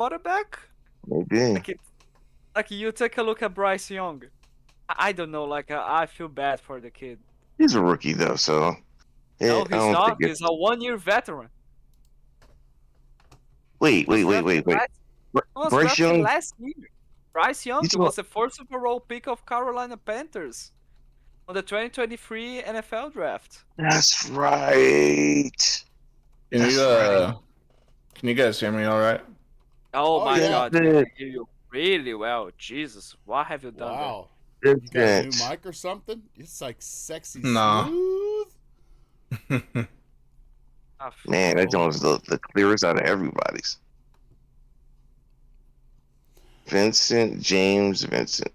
quarterback. Maybe. Like you take a look at Bryce Young. I don't know. Like I feel bad for the kid. He's a rookie though, so No, I he's don't think not. it's. He's a 1-year veteran. Wait, Was wait, wait, drafted wait, wait. last. Was Bryce drafted Young. last year. Bryce Young You talk, was the first overall pick of Carolina Panthers on the 2023 NFL draft. that's right. Can That's you right. can you guys hear me all right? Oh my yeah. God, we can hear you really well. Jesus, what have you done Wow. That's You got a it. new mic or something? It's like sexy Nah. smooth. there? Ah, Man, that joint's the clearest out of everybody's. Vincent James Vincent.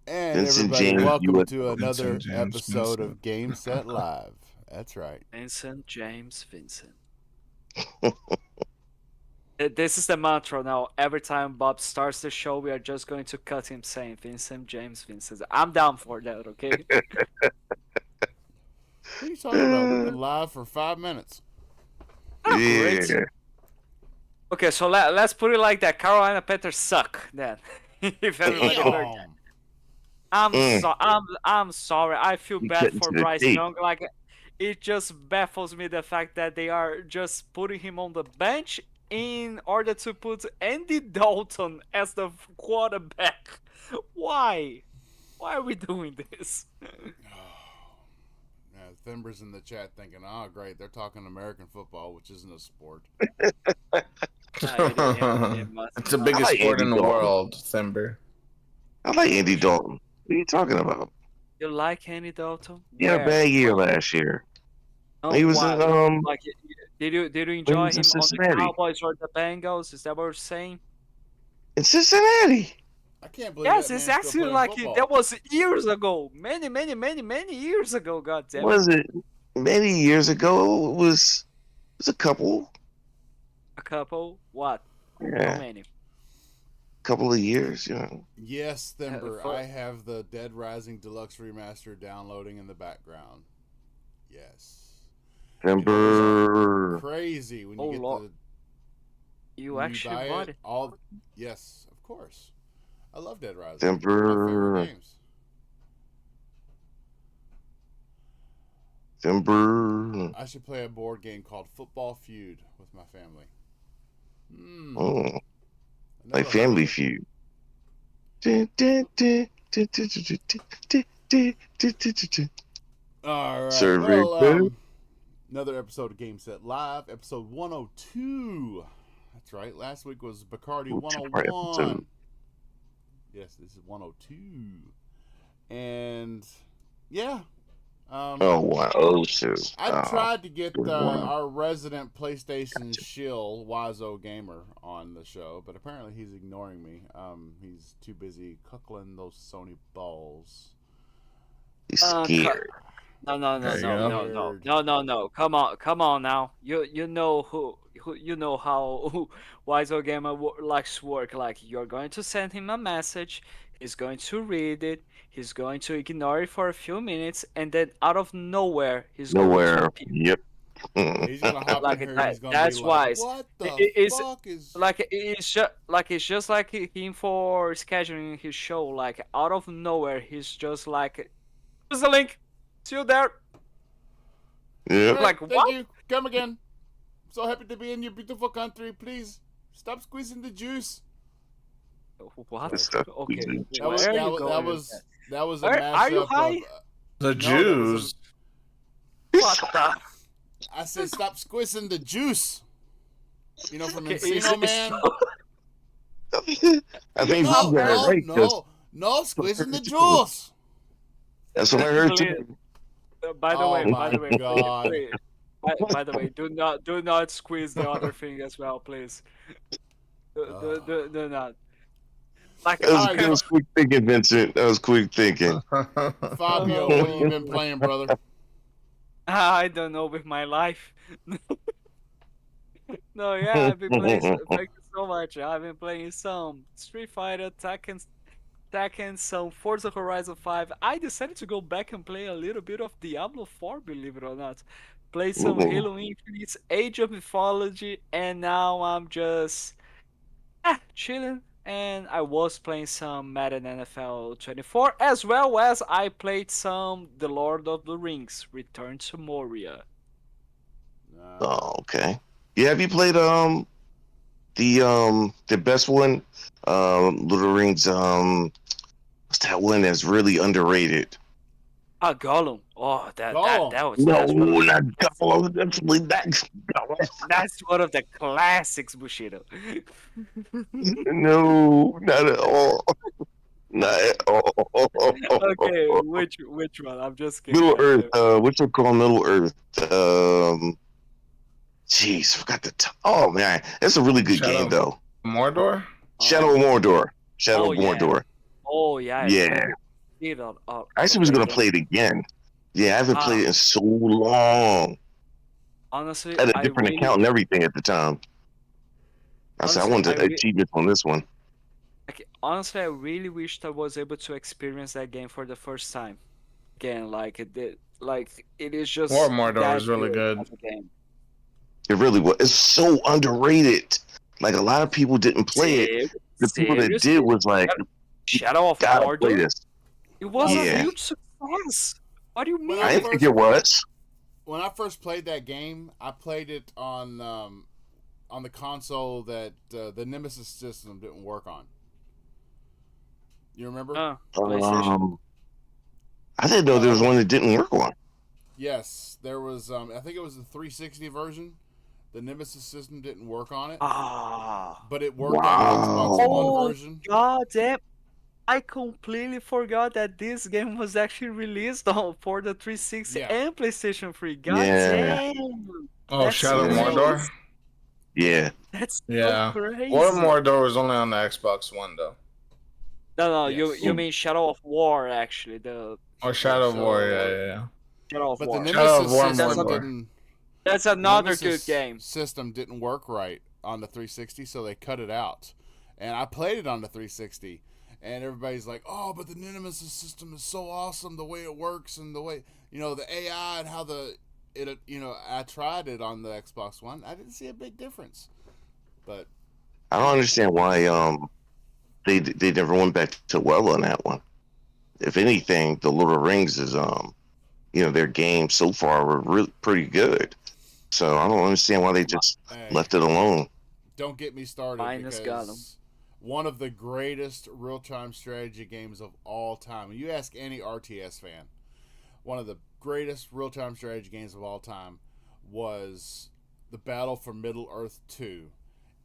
And Vincent everybody, James, welcome US. to another Vincent James episode Vincent. of Game Set Live. That's right. Vincent James Vincent. This is the mantra now. Every time Bob starts the show, we are just going to cut him saying Vincent James Vincent. I'm down for that, okay? What are you talking about? We've been live for 5 minutes. Great. Yeah. Okay, so let's put it like that. Carolina Panthers suck then. If everybody heard that. Damn. I'm sorry. I feel You bad couldn't for see the Bryce tape. Young. Like it just baffles me the fact that they are just putting him on the bench in order to put Andy Dalton as the quarterback. Why? Why are we doing this? Yeah, Thimber's in the chat thinking, oh, great, they're talking American football, which isn't a sport. It's the biggest like sport in Andy the Dalton. world, Thimber. I like Andy Dalton. What are you talking about? You like Andy Dalton? He had a Where? bad year last year. Oh, He was why? in Like, did you enjoy was in him on the Cincinnati. Cowboys or the Bengals? Is that what you're saying? in Cincinnati. I can't believe Yes, that it's man's actually still playing like football. that was years ago. Many years ago. God damn it. Was it many years ago? It was a couple. A couple? What? How Yeah, many? couple of years, you know. Yes, Thimber, for- I have the Dead Rising Deluxe Remaster downloading in the background. Yes. Remember Crazy when you Oh, get Lord. the You when actually buy bought it. it? All yes, of course. I love Dead Rising. One of my favorite Remember games. Remember I should play a board game called Football Feud with my family. oh, I like never Family heard of it. Feud. All right. Survey Well, good. another episode of Game Set Live, episode 102. That's right. Last week was Bacardi Ooh, two-part 101. episode. Yes, this is 102. And yeah. Oh wow, oh two. I tried to get good one. our resident PlayStation shill, Wizo Gamer, on the show, but apparently he's ignoring me. He's too busy cuckling those Sony balls. He's cut. scared. No. There you go. No. Come on now. You know who you know how Wiseau Gamer likes to work. Like you're going to send him a message, he's going to read it, he's going to ignore it for a few minutes, and then out of nowhere he's going Nowhere. to appear. Yep. He's gonna hop Like in here. that- And he's gonna that's be why like, "What the it's- fuck is?" Like it's just like him for scheduling his show. Like out of nowhere, he's just like, "Here's the link. See you there." Yep. like, Thank what? you. Come again. So happy to be in your beautiful country. Please stop squeezing the juice. What? Stuff Okay. we That was Where are that you was, going that with was that was a Where- are you mashup high? of. The that was Jews. What the? I said stop squeezing the juice. You know, from Okay, Encino Man. I think No, you got it right. 'Cause no, squeezing the juice. that's what I heard too. By the Oh way, my wait, God. wait. By the way, do not squeeze the other thing as well, please. Do not. Like, That was quick thinking, Vincent. That was quick thinking. Fabio, what have you been playing, brother? I don't know with my life. No, yeah, I've been playing. Thank you so much. I've been playing some Street Fighter, Tekken, some Forza Horizon 5. I decided to go back and play a little bit of Diablo 4, believe it or not. played some Ooh. Halo Infinite, Age of Mythology, and now I'm just chilling. And I was playing some Madden NFL 24, as well as I played some The Lord of the Rings, Return to Moria. Oh, okay. Yeah, have you played the best one? Lord of the Rings, what's that one that's really underrated? Gollum. Oh, that Gollum. that's one of the not Gollum. Definitely not Gollum. that's one of the classics, Bushido. No, not at all. Not at all. Okay, which one? I'm just kidding. Middle Earth. What's it called? Middle Earth. Jeez, forgot the. Oh man, that's a really good game though. Mordor. Shadow of Mordor. Shadow of yeah. Mordor. Oh yeah. Yeah. I actually was gonna play it again. Yeah, I haven't played it in so long. Honestly, I had a different account and everything at the time. I said I wanted achievements on this one. Honestly, I really wished I was able to experience that game for the first time. Again, like it is just. War of Mordor is really good. Game. It really was. It's so underrated. Like a lot of people didn't play it. The people that did was like, Shadow of Mordor. Play this. It was a huge success. What do you mean? I didn't think it was. When I first played that game, I played it on the console that the Nemesis system didn't work on. You remember? I didn't know there was one that didn't work on. Yes, there was. I think it was the 360 version. The Nemesis system didn't work on it. But it worked on the Xbox One version. God damn. I completely forgot that this game was actually released for the 360 and PlayStation 3. God damn. Oh, Shadow of Mordor? Yeah. That's so crazy. War of Mordor was only on the Xbox One, though. No, you mean Shadow of War, actually. Shadow of War, yeah. Shadow of War. But the Nemesis system that's another good game. System didn't work right on the 360, so they cut it out. And I played it on the 360. And everybody's like, "Oh, but the Nemesis system is so awesome, the way it works and the way, the AI and how I tried it on the Xbox One. I didn't see a big difference." But I don't understand why they never went back to well on that one. If anything, the Lord of the Rings is their games so far were really pretty good. So I don't understand why they just left it alone. Don't get me started because one of the greatest real-time strategy games of all time. When you ask any RTS fan, one of the greatest real-time strategy games of all time was the Battle for Middle-earth 2.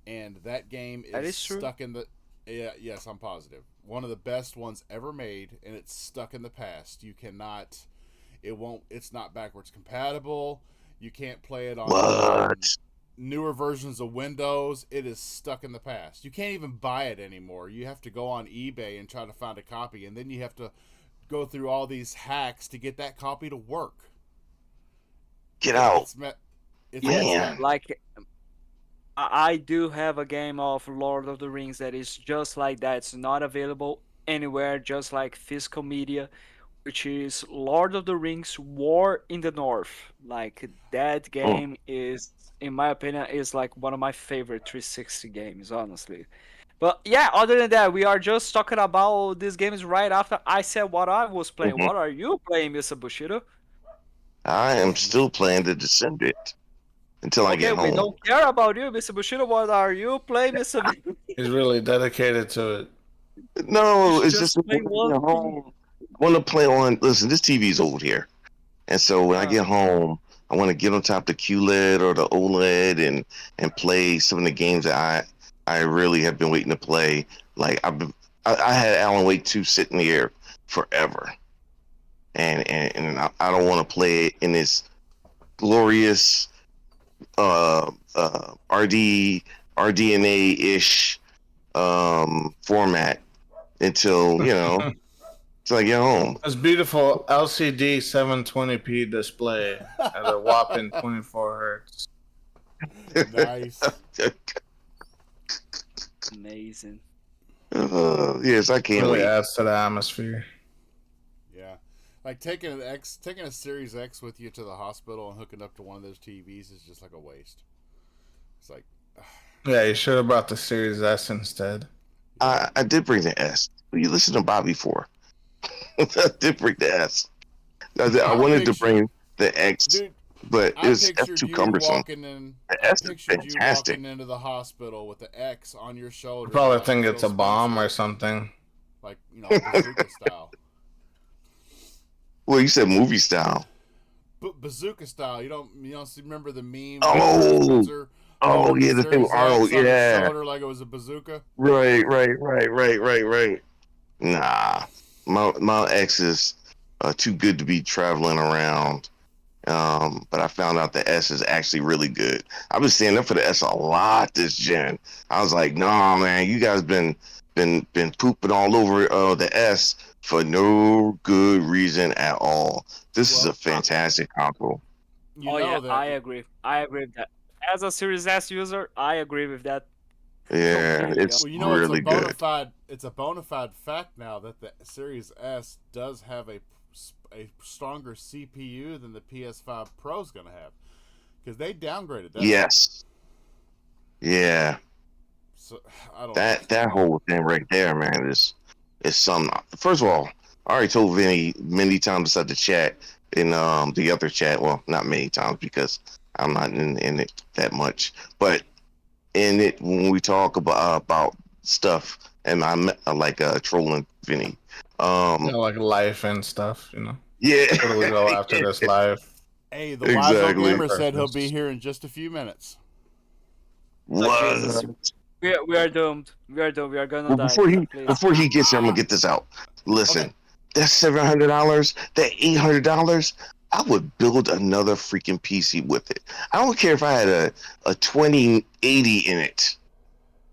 And that game is stuck in the... yes, I'm positive. One of the best ones ever made, and it's stuck in the past. You cannot... It's not backwards compatible. You can't play it on... newer versions of Windows. It is stuck in the past. You can't even buy it anymore. You have to go on eBay and try to find a copy, and then you have to go through all these hacks to get that copy to work. Get out. Like, I do have a game of Lord of the Rings that is just like that. It's not available anywhere, just like physical media, which is Lord of the Rings War in the North. Like, that game is, in my opinion, is like one of my favorite 360 games, honestly. But yeah, other than that, we are just talking about these games right after I said what I was playing. What are you playing, Mr. Bushido? I am still playing The Descendant until I get home. We don't care about you, Mr. Bushido. What are you playing, Mr. He's really dedicated to it. No, it's just home. I want to play on. Listen, this TV is old here, and so when I get home, I want to get on top of the QLED or the OLED and play some of the games that I really have been waiting to play. Like I had Alan Wake 2 sitting here forever, and I don't want to play it in this glorious RDNA ish format until till I get home. It's beautiful LCD 720p display at a whopping 24 hertz. Nice. Amazing. Yes, I can't really wait. adds to the atmosphere. Yeah. Like taking a Series X with you to the hospital and hooking up to one of those TVs is just like a waste. It's like, yeah, you should have brought the Series S instead. I did bring the S. You listened to Bobby for. I did bring the S. I wanted to bring the X, dude, but it's too cumbersome. The S is fantastic. You walking into the hospital with the X on your shoulder. You probably think it's a bomb or something. Like, bazooka style. Well, you said movie style. Bazooka style. You don't remember the meme? Oh yeah, the thing with Arnold. Yeah. Shoulder like it was a bazooka. Right. Nah, my X is too good to be traveling around. But I found out the S is actually really good. I've been standing up for the S a lot this gen. I was like, nah, man, you guys been pooping all over the S for no good reason at all. This is a fantastic console. I agree. I agree with that. As a Series S user, I agree with that. Yeah, it's really good. It's a bona fide fact now that the Series S does have a stronger CPU than the PS5 Pro is going to have, because they downgraded that. Yes. Yeah. So I don't that whole thing right there, man, is something. First of all, I already told Vinny many times at the chat in the other chat. Well, not many times because I'm not in it that much, but in it when we talk about stuff, and I'm like trolling Vinny. Like life and stuff, Yeah. Where do we go after this life? Hey, the Wise Gamer said he'll be here in just a few minutes. What? We are doomed. We are gonna die. Before he gets here, I'm gonna get this out. Listen, that's $700. That $800. I would build another freaking PC with it. I don't care if I had a 2080 in it.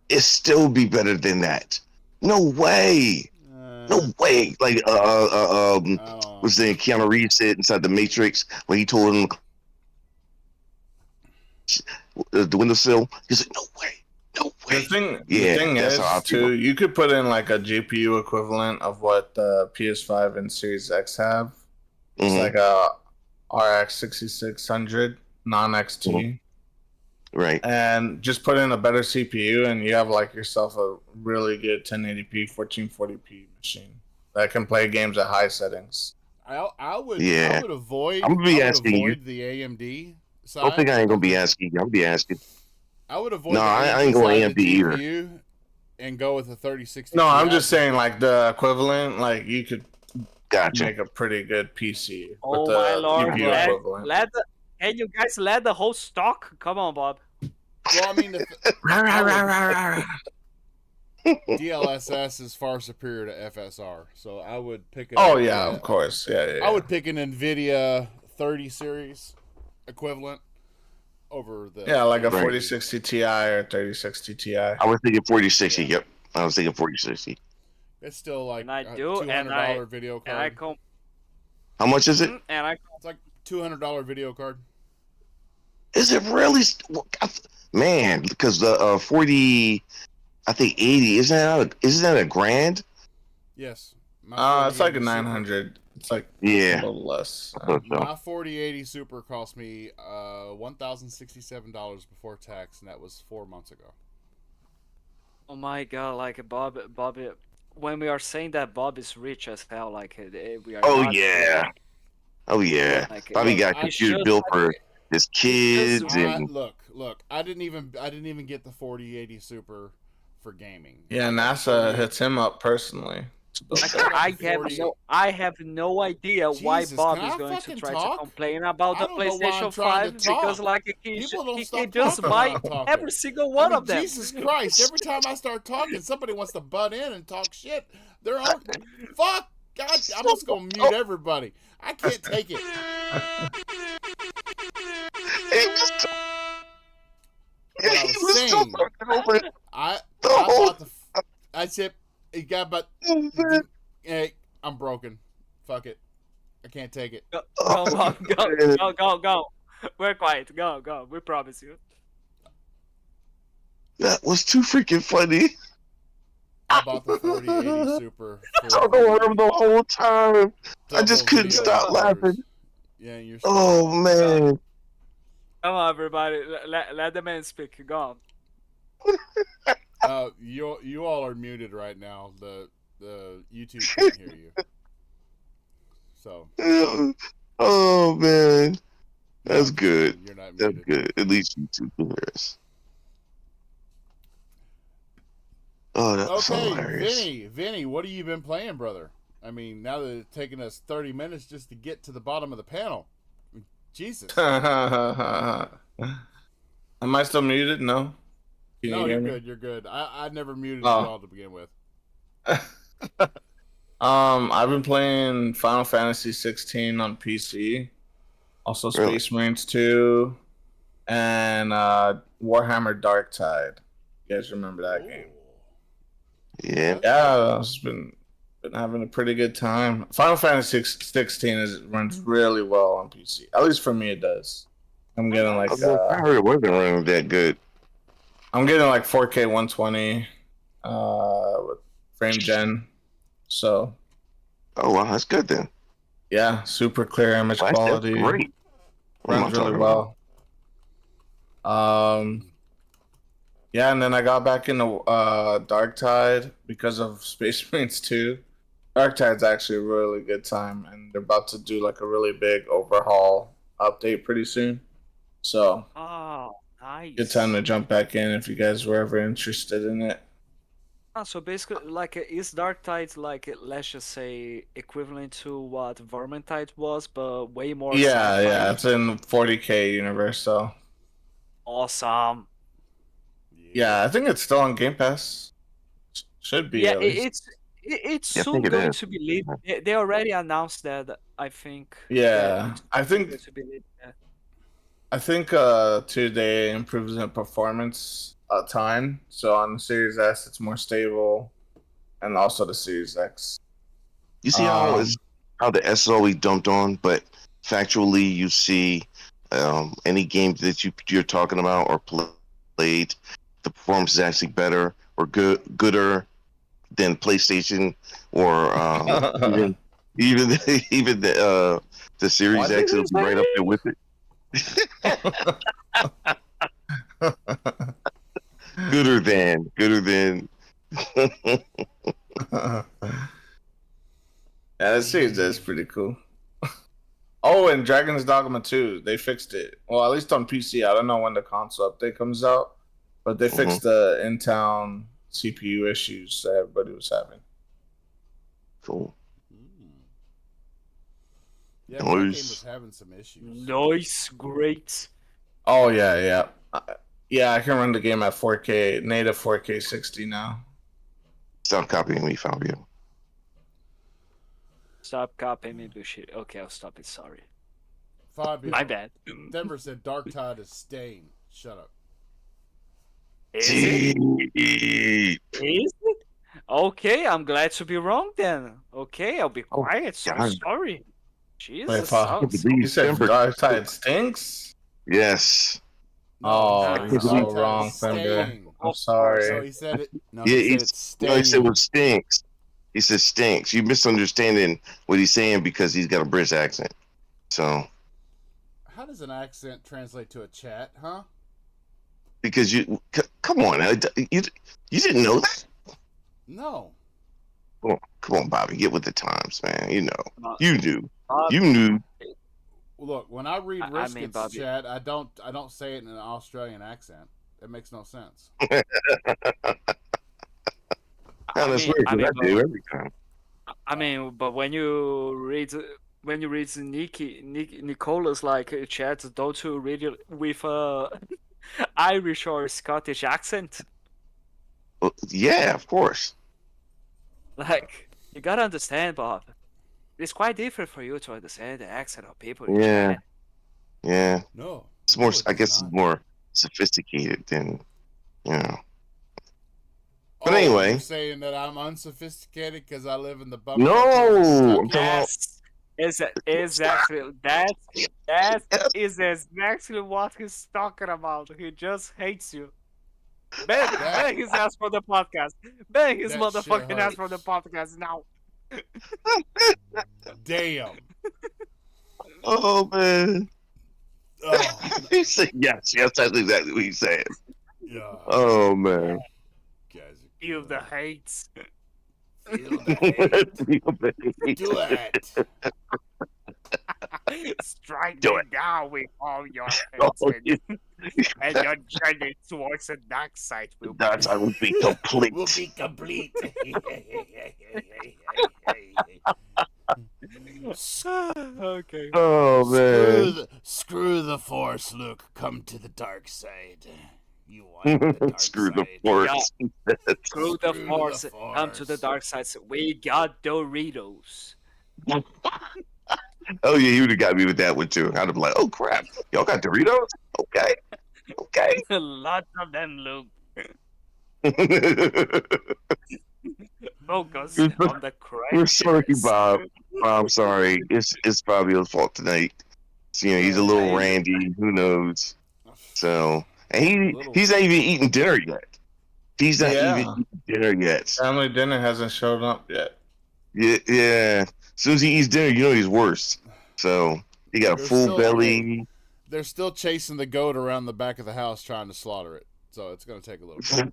It'd still be better than that. No way. No way. Like what's the name? Keanu Reeves said inside the Matrix when he told him the windowsill. He's like, no way. The thing is, too, you could put in like a GPU equivalent of what the PS5 and Series X have. It's like a RX 6600 non-XT. Right. And just put in a better CPU and you have like yourself a really good 1080p, 1440p machine that can play games at high settings. I would avoid I'm gonna be asking you the AMD side. I don't think I ain't gonna be asking you. I'll be asking. I would avoid I ain't going AMD either. And go with a 3060. No, I'm just saying like the equivalent, like you could Gotcha. make a pretty good PC with Oh the my lord! GPU equivalent. Can you guys let the whole stock? Come on, Bob. Well, I mean, DLSS is far superior to FSR, so I would pick. Of course, yeah. I would pick an NVIDIA 30 series equivalent over the like a 4060 Ti or 3060 Ti. I was thinking 4060. Yep, I was thinking 4060. It's still like and I do, $200 video card. How much is it? It's like $200 video card. Is it really? Man, because the 40, I think 80 isn't that a grand? Yes. It's like a 900. It's like a little less. My 4080 Super cost me $1,067 before tax, and that was 4 months ago. Oh my god! Like Bob, when we are saying that Bob is rich as hell, like we are. Oh yeah. Like, Bobby got a computer built for his kids and look. I didn't even get the 4080 Super for gaming. Yeah, NASA hits him up personally. I have no idea why Bob is going to try to complain about the PlayStation 5 because he can just buy every single one of them. Jesus Christ! Every time I start talking, somebody wants to butt in and talk shit. They're all fuck. God, I'm just gonna mute everybody. I can't take it. I said, he got but. Hey, I'm broken. Fuck it. I can't take it. Go. We're quiet. Go. We promise you. That was too freaking funny. I bought the 4080 Super. I heard the whole time. I just couldn't stop laughing. Yeah, you're. Oh man! Come on, everybody, let the man speak. Go on. You all are muted right now. The YouTube can't hear you. So. Oh man, that's no, good. You're not muted. That's good. At least YouTube can hear us. Oh, that's hilarious. Vinny, what have you been playing, brother? I mean, now that it's taken us 30 minutes just to get to the bottom of the panel. Jesus. Am I still muted? No. No, you're good. You're good. I never muted you all to begin with. I've been playing Final Fantasy 16 on PC, also Space Marines 2, and Warhammer Darktide. You guys remember that game? Yeah. Yeah, I've been having a pretty good time. Final Fantasy 16 runs really well on PC. At least for me, it does. I'm getting like I heard it wasn't running that good. I'm getting like 4K 120 with frame gen. So. Oh wow, that's good then. Yeah, super clear image quality. That's great. Runs really well. Yeah, and then I got back into Darktide because of Space Marines 2. Darktide's actually a really good time, and they're about to do like a really big overhaul update pretty soon. So, nice. Good time to jump back in if you guys were ever interested in it. So basically, like, is Darktide like, let's just say, equivalent to what Vermintide was, but way more? Yeah, it's in 40K universe, so. Awesome. Yeah, I think it's still on Game Pass. Should be. Yeah, it's soon going to be lit. They already announced that, I think. Yeah, I think. I think today improves the performance a ton. So on the Series S, it's more stable, and also the Series X. You see how the S is always dumped on, but factually, you see any game that you're talking about or played, the performance is actually better or gooder than PlayStation or even the Series X will be right up there with it. Gooder than. Yeah, that series is pretty cool. Oh, and Dragon's Dogma 2, they fixed it. Well, at least on PC. I don't know when the console update comes out, but they fixed the in-town CPU issues that everybody was having. Cool. Yeah, my game was having some issues. Nice, great. Oh yeah. Yeah, I can run the game at 4K, native 4K 60 now. Stop copying me, Fabio. Stop copying me, bullshit. Okay, I'll stop it. Sorry. Fabio. My bad. Denver said Darktide is staying. Shut up. Is it? Okay, I'm glad to be wrong then. Okay, I'll be quiet. Sorry. Jesus. You said Darktide stinks? Yes. You're so wrong, Thunder. I'm sorry. So he said it. No, he said it stinks. He said stinks. You misunderstanding what he's saying because he's got a British accent. So. How does an accent translate to a chat, huh? Because come on, you didn't know that? No. Come on, Bobby, get with the times, man. You know, you knew, you knew. Look, when I read Risket's chat, I don't say it in an Australian accent. It makes no sense. I do every time. I mean, but when you read Nicola's like chat, don't you read it with Irish or Scottish accent? Well, yeah, of course. Like, you gotta understand, Bob. It's quite different for you to understand the accent of people. Yeah. No. It's more. I guess it's more sophisticated than, you know. But anyway, you're saying that I'm unsophisticated because I live in the bubble. No, exactly. That is exactly what he's talking about. He just hates you. Bang his ass for the podcast. Bang his That motherfucking ass for the podcast now. Damn. Oh man. Oh. He said yes, that's exactly what he said. Yeah. Oh man. Guys, Feel the hates. feel the hate. Do it. Strike Do me it. down with all your Oh, hatred, and your journey towards the dark side will be. That's I will be complete. Will be complete. Okay. Oh man. Screw the Force, Luke. Come to the dark side. You want the dark Screw the side. force. Screw the Screw the force. Come to the Force. dark side. We got Doritos. Oh yeah, he would have got me with that one too. I'd have been like, oh crap, y'all got Doritos? Okay. Okay. Lots of them, Luke. Focus on the correct. We're sorry, choice. Bob. I'm sorry. It's Fabio's fault tonight. So, he's a little randy. Who knows? So, and he's not even eating dinner yet. He's not even eating dinner yet. Family dinner hasn't shown up yet. Yeah. As soon as he eats dinner, he's worse. So he got a full belly. They're still chasing the goat around the back of the house trying to slaughter it. So it's going to take a little bit.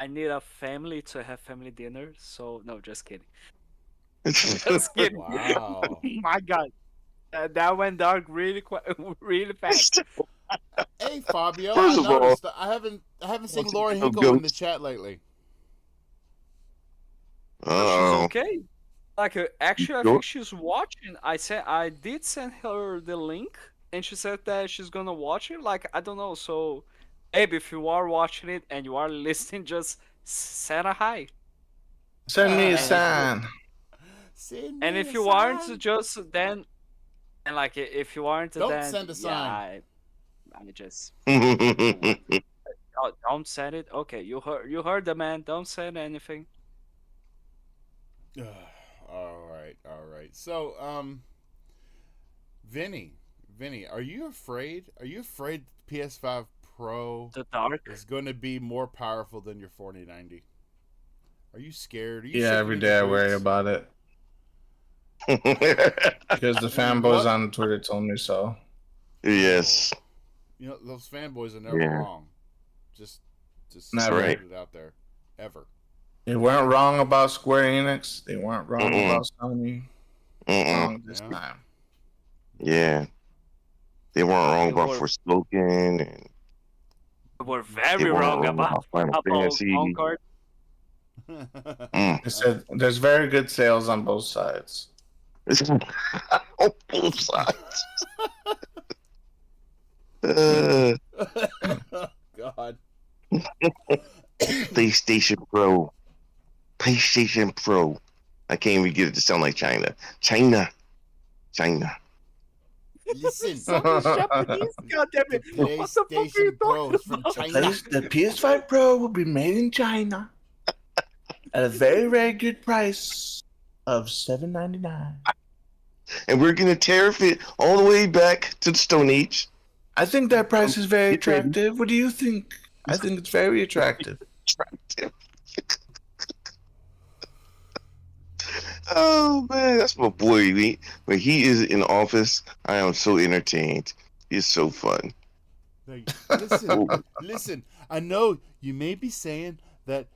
I need a family to have family dinner. So no, just kidding. Just kidding. Wow. Oh my God, that went dark really really fast. Hey Fabio, First of all, I haven't seen Laura Hinkle in the chat lately. She's okay. Like actually, I think she's watching. I did send her the link, and she said that she's gonna watch it. Like I don't know. So, Abe, if you are watching it and you are listening, just send a hi. Send me a sign. And if you aren't, just then, and like if you aren't, don't then send a sign. I just don't send it. Okay, you heard the man. Don't send anything. All right. So, Vinny, are you afraid? Are you afraid PS5 Pro is going to be more powerful than your 4090? Are you scared? Every day I worry about it. Because the fanboys on Twitter told me so. Yes. Those fanboys are never wrong. Just never put it out there. Ever. They weren't wrong about Square Enix. They weren't wrong about Sony. Wrong this time. Yeah. They weren't wrong about Forspoken. And they were very wrong about Concord. They said there's very good sales on both sides. On both sides. God. PlayStation Pro. I can't even get it to sound like China. China. Listen. Japanese, goddammit. What the fuck are you talking from about? China. The PS5 Pro will be made in China at a very, very good price of $799. And we're gonna tariff it all the way back to the Stone Age. I think that price is very attractive. What do you think? I think it's very attractive. Oh man, that's my boy. When he is in office, I am so entertained. It's so fun. Listen. I know you may be saying that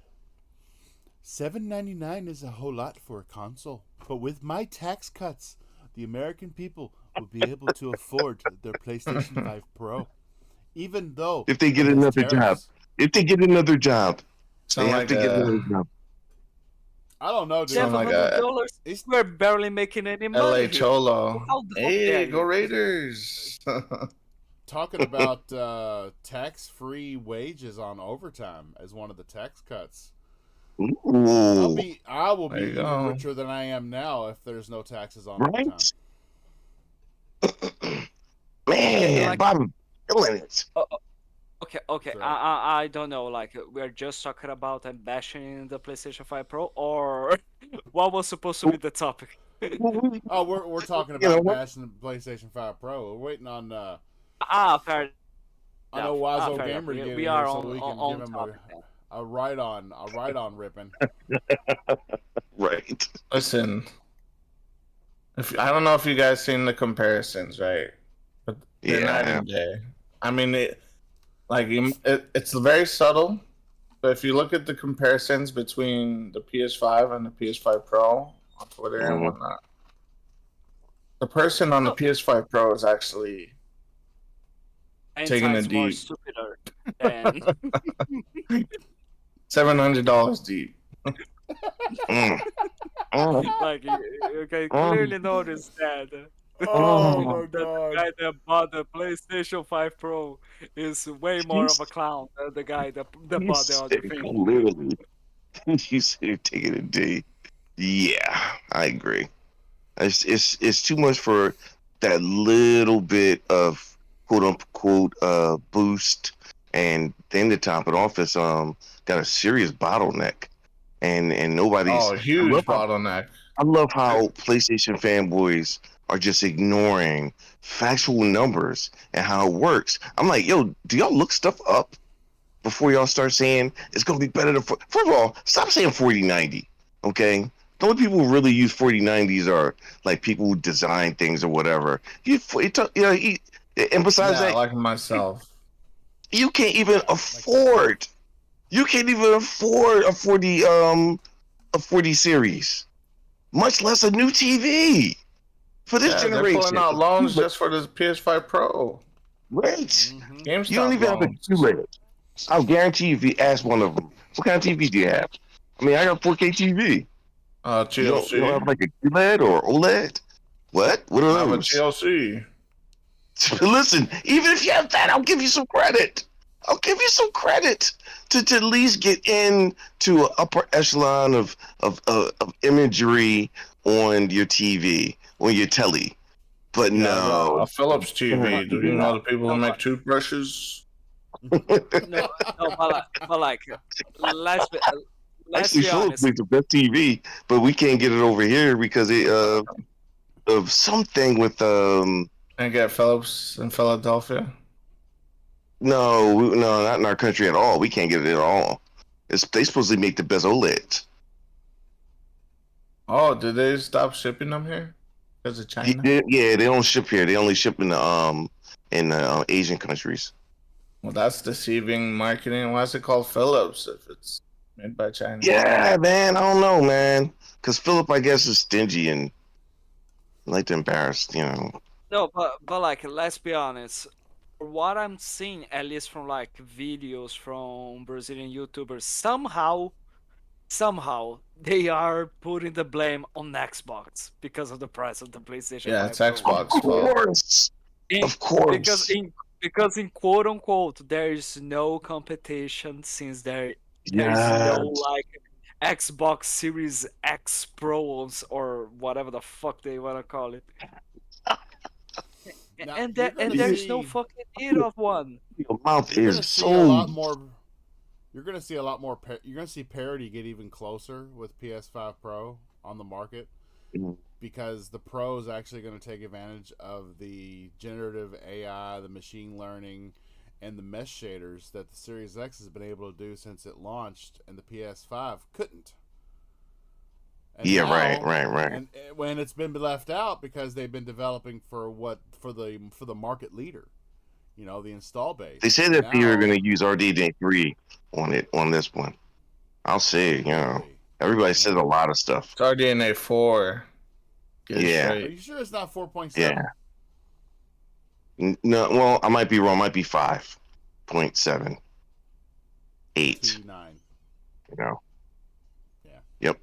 $799 is a whole lot for a console, but with my tax cuts, the American people will be able to afford their PlayStation 5 Pro, even though if they get another job. If they get another job, they have to get another job. I don't know, dude. $700. We're barely making any money. LA Cholo. Hey, go Raiders. Talking about tax-free wages on overtime as one of the tax cuts. Ooh. I will be even richer than I am now if there's no taxes on overtime. Man, Bob, killing it. Okay. I don't know. Like we're just talking about and bashing the PlayStation 5 Pro, or what was supposed to be the topic? We're talking about bashing the PlayStation 5 Pro. We're waiting on. Fair I know Wiseau Gamer getting here, so we can give him a right on ripping. Right. Listen, I don't know if you guys seen the comparisons, right? But they're night and day. I mean, it's very subtle. But if you look at the comparisons between the PS5 and the PS5 Pro on Twitter and whatnot, the person on the PS5 Pro is actually taking a deep. Stupider than $700 deep. Like you can clearly notice that. Oh my god! The guy that bought the PlayStation 5 Pro is way more of a clown than the guy that bought the other thing. Literally, you said you're taking a D. Yeah, I agree. It's too much for that little bit of quote unquote boost, and then to top it off, it's got a serious bottleneck, and nobody's huge bottleneck. I love how PlayStation fanboys are just ignoring factual numbers and how it works. I'm like, yo, do y'all look stuff up before y'all start saying it's going to be better than... First of all, stop saying 4090, okay? The only people who really use 4090s are like people who design things or whatever. And besides that... like myself. You can't even afford... You can't even afford a 40 series, much less a new TV. For this generation, they're pulling out loans just for this PS5 Pro. Right. GameStop you don't even have a QLED. I'll guarantee you if you ask one of them, what kind of TV do you have? I mean, I got 4K TV. TLC. You don't have like a QLED or OLED? What? What are those? I have a TLC. Listen, even if you have that, I'll give you some credit. I'll give you some credit to at least get into an upper echelon of imagery on your TV, on your telly. But no. A Philips TV. Do you know the people who make toothbrushes? no, but like, let's be Philips honest. makes the best TV, but we can't get it over here because of something with And get Philips in Philadelphia. No, not in our country at all. We can't get it at all. They supposedly make the best OLEDs. Oh, did they stop shipping them here because of China? Yeah, they don't ship here. They only ship in the Asian countries. Well, that's deceiving marketing. Why is it called Philips if it's made by China? Yeah, man. I don't know, man. Because Philip, I guess, is stingy and like to embarrass, No, but like, let's be honest. What I'm seeing, at least from like videos from Brazilian YouTubers, somehow they are putting the blame on Xbox because of the price of the PlayStation 5 Yeah, it's Xbox. Of course. Because in quote unquote there is no competition since there is no like Xbox Series X Pros or whatever the fuck they want to call it. Now, and there's no fucking need of one. Your mouth is so... You're going to see a lot more... You're going to see parity get even closer with PS5 Pro on the market because the Pro is actually going to take advantage of the generative AI, the machine learning, and the mesh shaders that the Series X has been able to do since it launched and the PS5 couldn't. And yeah, now, right. And when it's been left out because they've been developing for the market leader, the install base. They say that they were going to use RDNA 3 on this one. I'll say, everybody says a lot of stuff. It's RDNA 4. Yeah. Are you sure it's not 4.7? Yeah. No, well, I might be wrong. It might be 5.7. 8. T9. Yeah. Yep.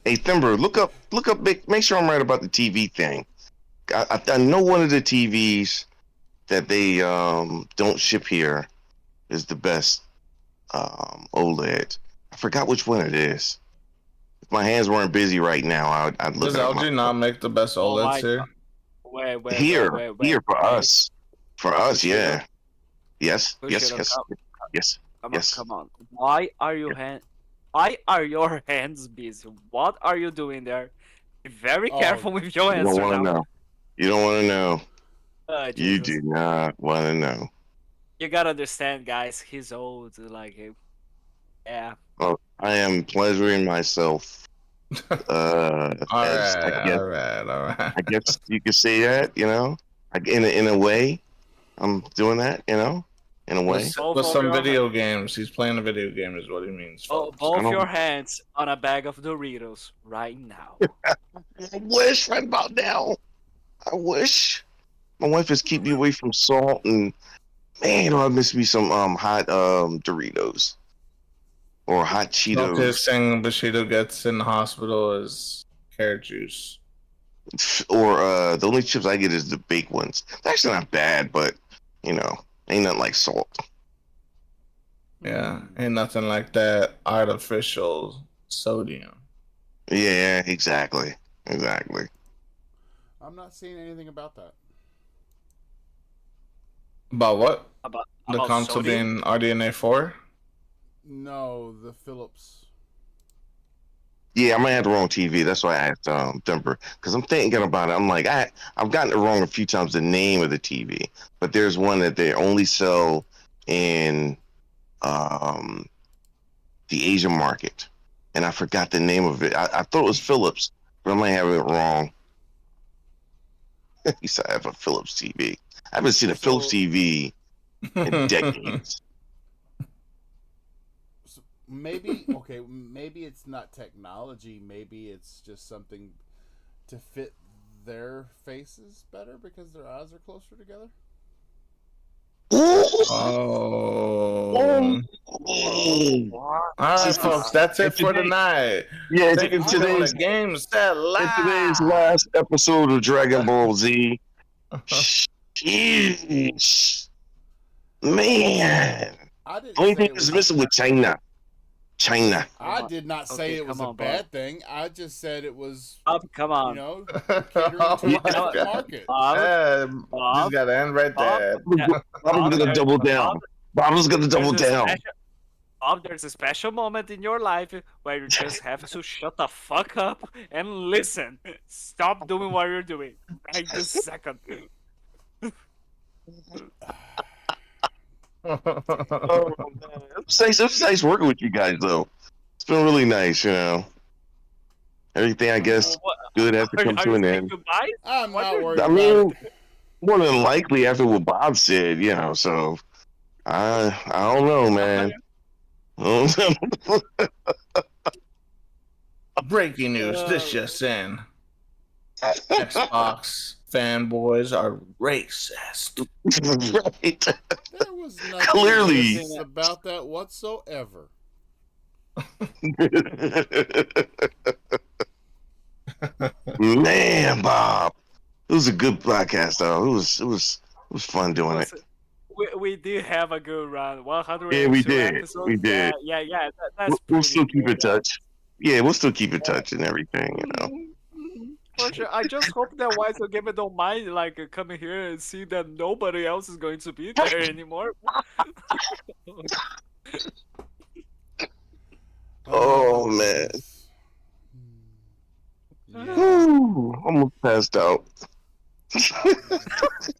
Hey, Thimber, look up, make sure I'm right about the TV thing. I know one of the TVs that they don't ship here is the best OLED. I forgot which one it is. If my hands weren't busy right now, I'd look at it. Does LG not make the best OLEDs here? Wait, here for us. For us, yeah. Yes. Come on. Why are your hands busy? What are you doing there? Be very careful with your hands. You don't want to know. You don't want to know. Jesus. You do not want to know. You gotta understand, guys. He's old. Like, yeah. Oh, I am pleasuring myself. All right. I guess you could say that. Like in a way, I'm doing that. In a way. With some video games. He's playing a video game, is what he means. Both your hands on a bag of Doritos right now. I wish right about now. I wish. My wife is keeping me away from salt, and man, I miss me some hot Doritos or hot Cheetos. The thing the Cheeto gets in the hospital is carrot juice. Or the only chips I get is the baked ones. They're actually not bad, but ain't nothing like salt. Yeah, ain't nothing like that artificial sodium. Yeah, exactly. I'm not seeing anything about that. About what? About the console being RDNA 4? No, the Philips. Yeah, I might have the wrong TV. That's why I asked Denver, because I'm thinking about it. I'm like, I've gotten it wrong a few times, the name of the TV, but there's one that they only sell in the Asian market, and I forgot the name of it. I thought it was Philips, but I might have it wrong. He said I have a Philips TV. I haven't seen a Philips TV in decades. Maybe it's not technology. Maybe it's just something to fit their faces better because their eyes are closer together. Oh. All right, folks. That's it for tonight. Yeah, in today's last episode of Dragon Ball Z. Jeez, man. Only thing is missing with China. I did not say it was a bad thing. I just said it was. Come on. Catering to the market. Just got to end right there. Bob's gonna double down. There's a special moment in your life where you just have to shut the fuck up and listen. Stop doing what you're doing right this second. Oh, man. It's nice working with you guys, though. It's been really nice, Everything, I guess, good has to come to an end. I'm not worried. I mean, more than likely after what Bob said, so I don't know, man. Breaking news, this just in. Xbox fanboys are racist. Right. There was nothing Clearly about that whatsoever. Man, Bob, it was a good podcast, though. It was fun doing it. We did have a good run. 100. Yeah, we did. Episodes. We did. Yeah. That's we'll still keep in touch. Yeah, we'll still keep in touch and everything, For sure. I just hope that Wise Gamer don't mind coming here and see that nobody else is going to be there anymore. Oh man. Ooh, almost passed out.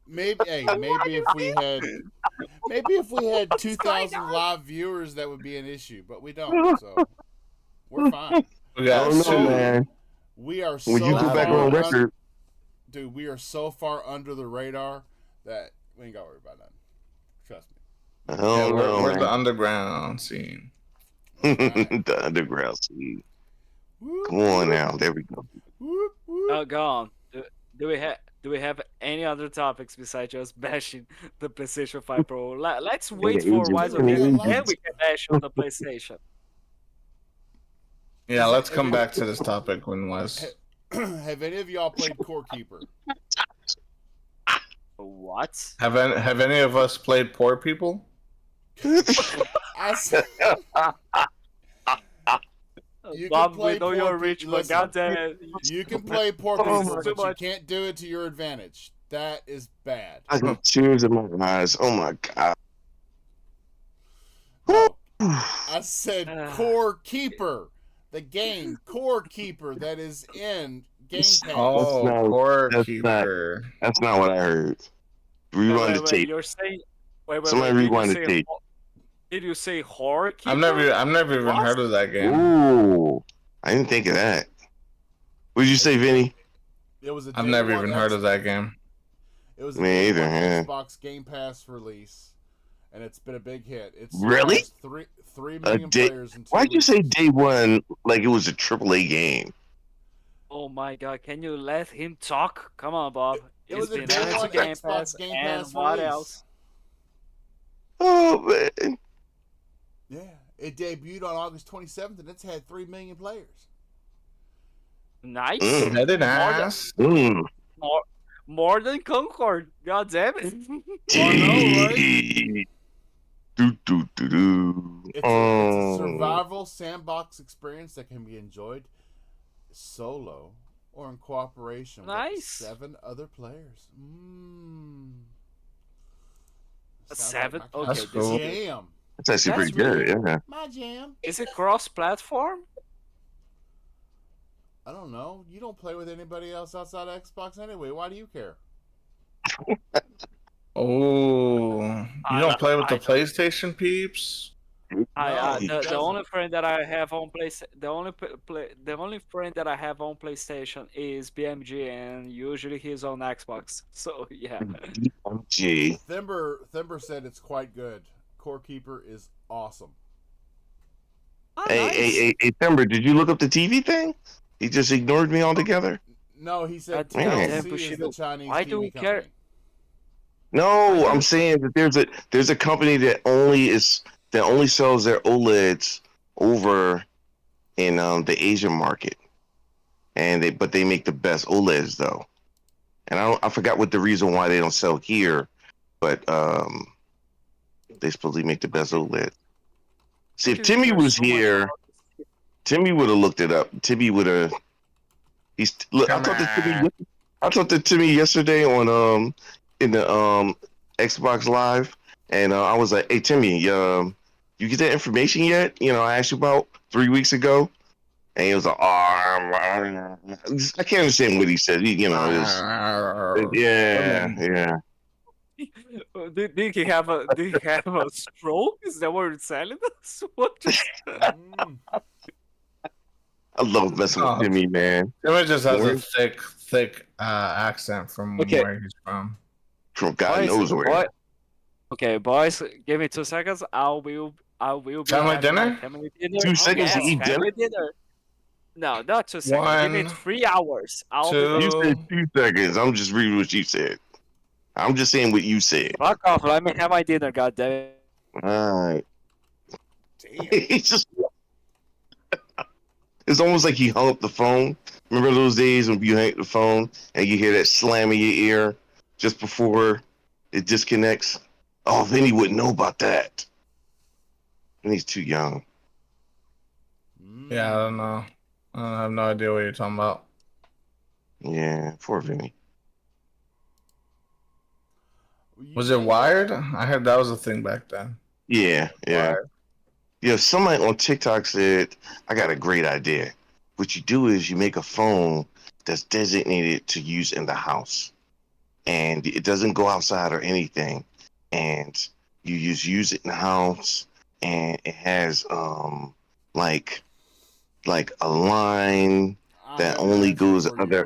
Maybe if we had 2,000 live viewers, that would be an issue, but we don't, so we're fine. Man. We are when you go back on record, dude, we are so far under the radar that we ain't got to worry about that. Trust me. We're the underground scene. The underground scene. Come on now, there we go. Oh, go on. Do we have any other topics besides just bashing the PlayStation 5 Pro? Let's wait for Wise Gamer, then we can bash on the PlayStation. Yeah, let's come back to this topic when Wes. Have any of y'all played Core Keeper? What? Have any of us played Poor People? Bob, we know you're rich, but goddamn, you can play Poor People, but you can't do it to your advantage. That is bad. I got tears in my eyes. Oh my god. I said Core Keeper. The game Core Keeper that is in Game Pass. Oh, Core Keeper. That's not what I heard. Rewind the tape. You're saying Somebody rewind the tape. Did you say horror? I've never even heard of that game. Ooh, I didn't think of that. What did you say, Vinny? I've never even heard of that game. It was a Xbox Game Pass release, and it's been a big hit. It's really 3 million players. Why'd you say day one like it was a AAA game? Oh my God! Can you let him talk? Come on, Bob. It was a day one Xbox Game Pass what release. else? Oh man! Yeah, it debuted on August 27th, and it's had 3 million players. Nice. Very nice. More than Concord. God damn it. It's a survival sandbox experience that can be enjoyed solo or in cooperation with 7 other players. 7? Like okay, that's cool. Jam. That's actually pretty good, yeah. My jam. Is it cross-platform? I don't know. You don't play with anybody else outside of Xbox anyway. Why do you care? Oh, you don't play with the PlayStation peeps? The only friend that I have on the only friend that I have on PlayStation is BMG, and usually he's on Xbox. So yeah. BMG. Thember said it's quite good. Core Keeper is awesome. Hey, Thember, did you look up the TV thing? He just ignored me altogether. No, he said TLC is the Chinese Why TV do we company. care? No, I'm saying that there's a company that only sells their OLEDs over in the Asian market, and they make the best OLEDs though. And I forgot what the reason why they don't sell here, but they supposedly make the best OLED. See, if Timmy was here, Timmy would have looked it up. Timmy would have. I talked to Timmy yesterday on in the Xbox Live, and I was like, "Hey Timmy, you get that information yet? You know, I asked you about 3 weeks ago." And he was like, I can't understand what he said. Yeah. Did he have a stroke? Is that what it's telling us? What? I love messing with Timmy, man. Timmy just has a thick accent from where he's from. From God knows where. Okay, boys, give me 2 seconds. I will be family dinner? 2 seconds to eat dinner? No, not 2 seconds. Give me 3 hours. You said 2 seconds. I'm just reading what you said. I'm just saying what you said. Fuck off. Let me have my dinner, goddammit. Alright. Damn. It's almost like he hung up the phone. Remember those days when you hang up the phone and you hear that slam in your ear just before it disconnects? Oh, Vinny wouldn't know about that. Vinny's too young. Yeah, I don't know. I have no idea what you're talking about. Yeah, poor Vinny. Was it Wired? I heard that was a thing back then. Yeah. Wired. Yeah, somebody on TikTok said, I got a great idea. What you do is you make a phone that's designated to use in the house. And it doesn't go outside or anything. And you just use it in the house. And it has like a line that only goes other.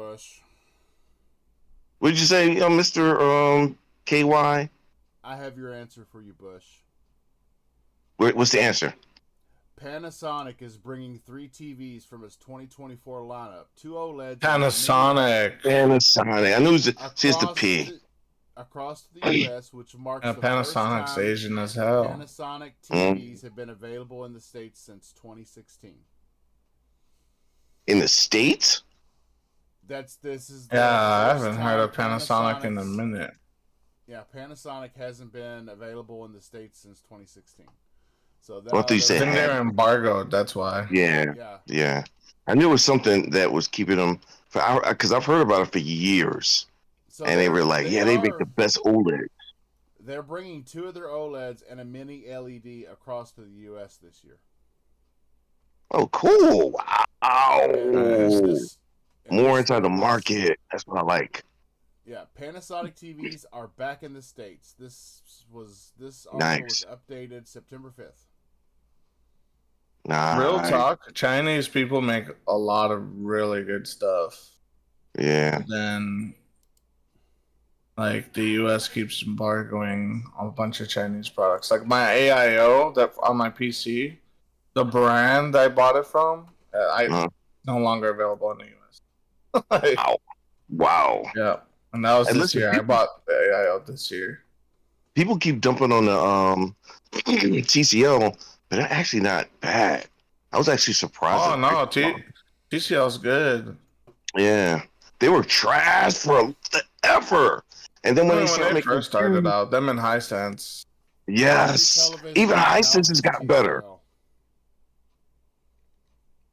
What'd you say, Mr. KY? I have your answer for you, Bush. What's the answer? Panasonic is bringing 3 TVs from its 2024 lineup. 2 OLEDs. Panasonic. I knew it's the P. Across the U.S., which marks the Panasonic's first time Asian as hell. Panasonic TVs have been available in the States since 2016. In the States? I haven't heard of Panasonic in a minute. Yeah, Panasonic hasn't been available in the States since 2016. So what do you say? They're embargoed. That's why. Yeah. I knew it was something that was keeping them. Because I've heard about it for years, so and they were like, they make the best OLED. They're bringing 2 of their OLEDs and a mini LED across to the U.S. this year. Oh, cool! Wow. More inside the market. That's what I like. Yeah, Panasonic TVs are back in the States. This article Nice. was updated September 5th. Real Nice. talk, Chinese people make a lot of really good stuff. Yeah. And then, like, the U.S. keeps embargoing a bunch of Chinese products. Like my AIO that on my PC, the brand I bought it from, no longer available in the U.S. Like, wow. Yeah, and that was this year. I bought the AIO this year. People keep dumping on the TCL, but they're actually not bad. I was actually surprised. Oh no, TCL's good. Yeah, they were trash for forever, and then when they first started out, them and Hisense. Yes, even Hisense has gotten better.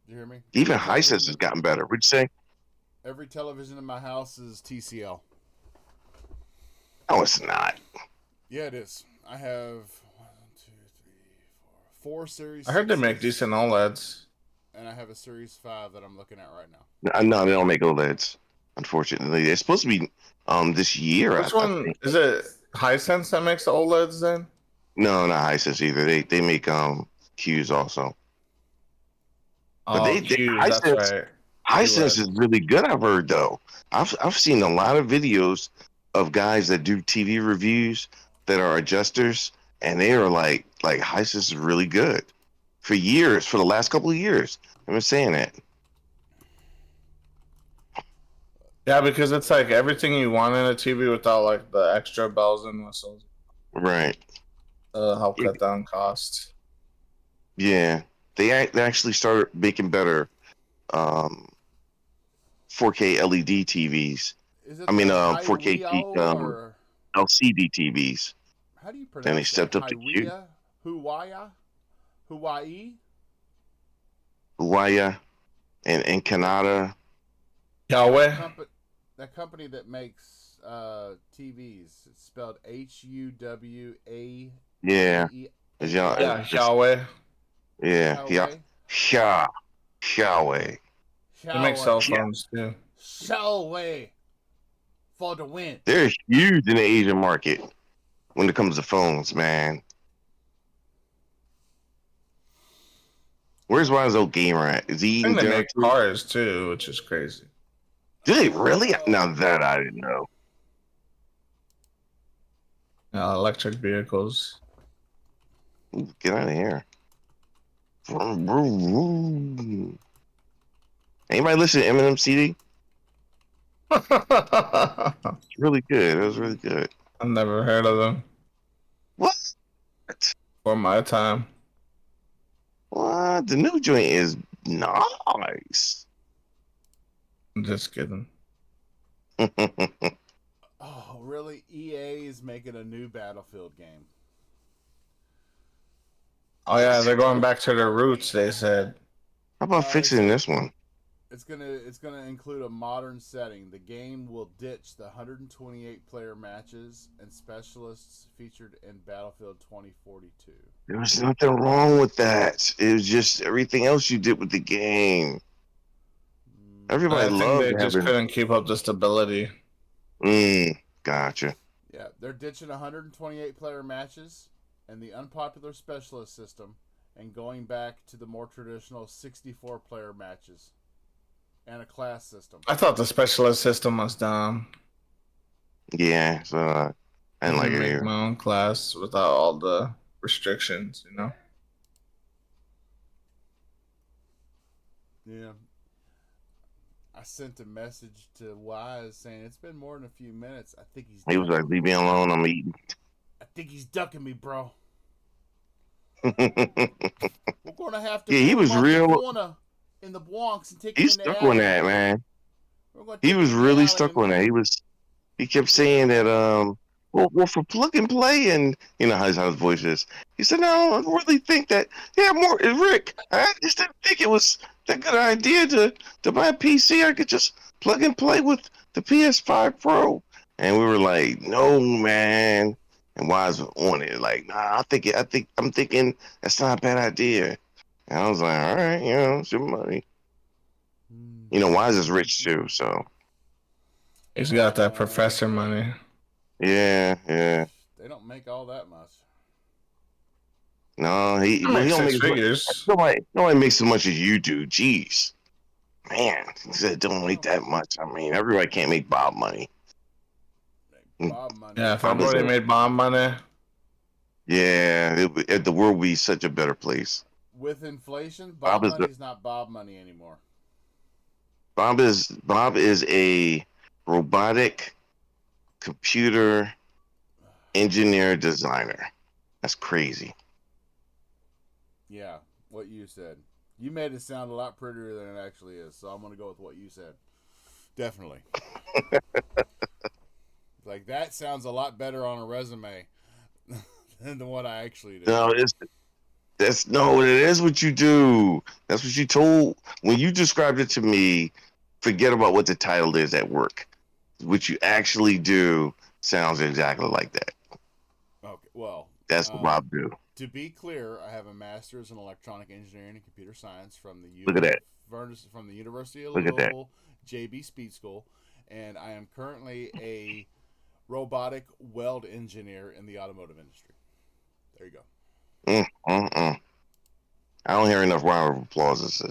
You hear me? Even Hisense has gotten better. What'd you say? Every television in my house is TCL. No, it's not. Yeah, it is. I have 1, 2, 3, 4, 4 series. I heard they make decent OLEDs. And I have a Series 5 that I'm looking at right now. No, they don't make OLEDs. Unfortunately, they're supposed to be this year. Which one is it? Hisense that makes the OLEDs then? No, not Hisense either. They make Qs also. But Qs, that's right. Hisense is really good. I've heard though. I've seen a lot of videos of guys that do TV reviews that are adjusters, and they are like Hisense is really good for years, for the last couple of years. I've been saying that. Yeah, because it's like everything you want in a TV without like the extra bells and whistles. Right. Help cut down costs. Yeah, they actually started making better 4K LED TVs. 4K LCD TVs. How do you pronounce Then they stepped up to Q. Huawei and Canada. Yahweh. That company that makes TVs. It's spelled HUWA. Yeah. Yahweh. Yeah. Huawei. They make cell phones too. Huawei for the win. They're huge in the Asian market when it comes to phones, man. Where's Wiseau Gamer at? Is he eating they make cars too, which is crazy. Do they really? Now that I didn't know. Electric vehicles. Ooh, get out of here. Anybody listen to Eminem CD? It's really good. It was really good. I've never heard of them. What? For my time. What? The new joint is nice. I'm just kidding. Oh, really? EA is making a new Battlefield game. Oh yeah, they're going back to their roots, they said. How about fixing this one? It's gonna include a modern setting. The game will ditch the 128 player matches and specialists featured in Battlefield 2042. There was nothing wrong with that. It was just everything else you did with the game. Everybody loved it. They just couldn't keep up the stability. Gotcha. Yeah, they're ditching 128 player matches and the unpopular specialist system and going back to the more traditional 64 player matches and a class system. I thought the specialist system was dumb. Yeah, so I didn't like it either. My own class without all the restrictions, you know? Yeah. I sent a message to Wise saying it's been more than a few minutes. I think He was like, "Leave me alone. I'm eating." I think he's ducking me, bro. We're gonna have to. Yeah, he was real. In the Bronx and take. He's stuck on that, man. He was really stuck on that. He kept saying that. Well, for plug and play, and you know how his voice is. He said, "No, I really think that. Yeah, more Rick. I just didn't think it was that good idea to buy a PC. I could just plug and play with the PS5 Pro." And we were like, "No, man." And Wise was on it, like, "Nah, I'm thinking that's not a bad idea." And I was like, "All right, it's your money." You know, Wise is rich too, so. He's got that professor money. Yeah. They don't make all that much. No, he don't make figures. Nobody makes as much as you do. Jeez, man, he said don't make that much. I mean, everybody can't make Bob money. Bob money. Yeah, if everybody made Bob money. Yeah, the world would be such a better place. With inflation, Bob money is not Bob money anymore. Bob is a robotic computer engineer designer. That's crazy. Yeah, what you said. You made it sound a lot prettier than it actually is, so I'm going to go with what you said. Definitely. Like, that sounds a lot better on a resume than what I actually do. No, it is what you do. That's what you told when you described it to me. Forget about what the title is at work. What you actually do sounds exactly like that. Okay, well, that's what Bob do. To be clear, I have a master's in electronic engineering and computer science from the from the University of Louisville, JB Speed School, and I am currently a robotic weld engineer in the automotive industry. There you go. I don't hear enough round of applause.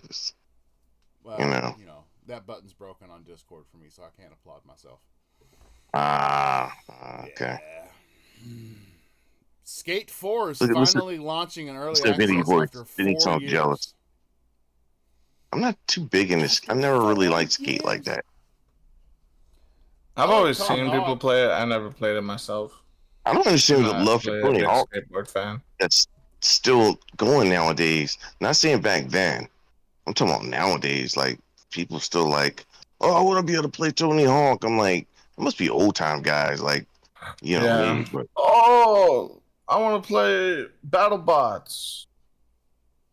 Well, you know that button's broken on Discord for me, so I can't applaud myself. Okay. Yeah. Skate 4 is finally launching an early access after 4 years. Jealous. I'm not too big in this. I've never really liked Skate like that. I've always seen people play it. I never played it myself. I don't understand the love for Tony Hawk. Skateboard fan. That's still going nowadays. Not saying back then. I'm talking about nowadays. Like people still like, oh, I want to be able to play Tony Hawk. I'm like, it must be old time guys. Like, you know. Me, but, oh, I want to play BattleBots.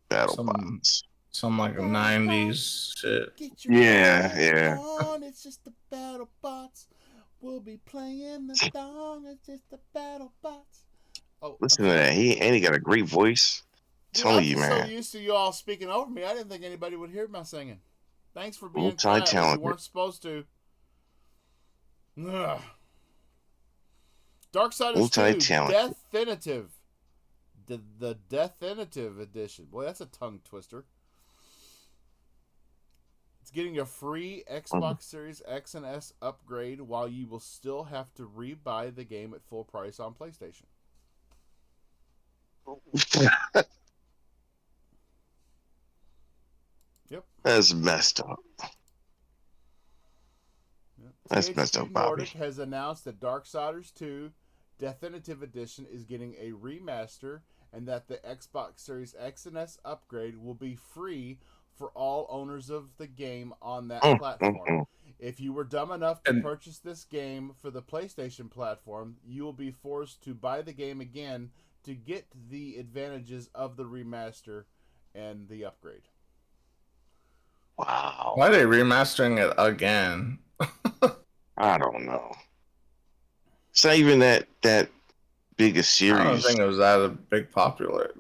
BattleBots. Some like 90s shit. Yeah. It's just the BattleBots. We'll be playing the song. It's just the BattleBots. Oh, listen to that. He got a great voice. Telling you, man. I'm so used to you all speaking over me. I didn't think anybody would hear my singing. Thanks for being quiet. You weren't supposed to. Ugh. Darksiders 2 Definitive. The Definitive Edition. Boy, that's a tongue twister. It's getting a free Xbox Series X and S upgrade while you will still have to rebuy the game at full price on PlayStation. Yep. That's messed up. Yep. That's messed up, Bobby. Nordic has announced that Darksiders 2 Definitive Edition is getting a remaster and that the Xbox Series X and S upgrade will be free for all owners of the game on that platform. If you were dumb enough to purchase this game for the PlayStation platform, you will be forced to buy the game again to get the advantages of the remaster and the upgrade. Wow. Why are they remastering it again? I don't know. It's not even that big a series. I don't think it was that popular.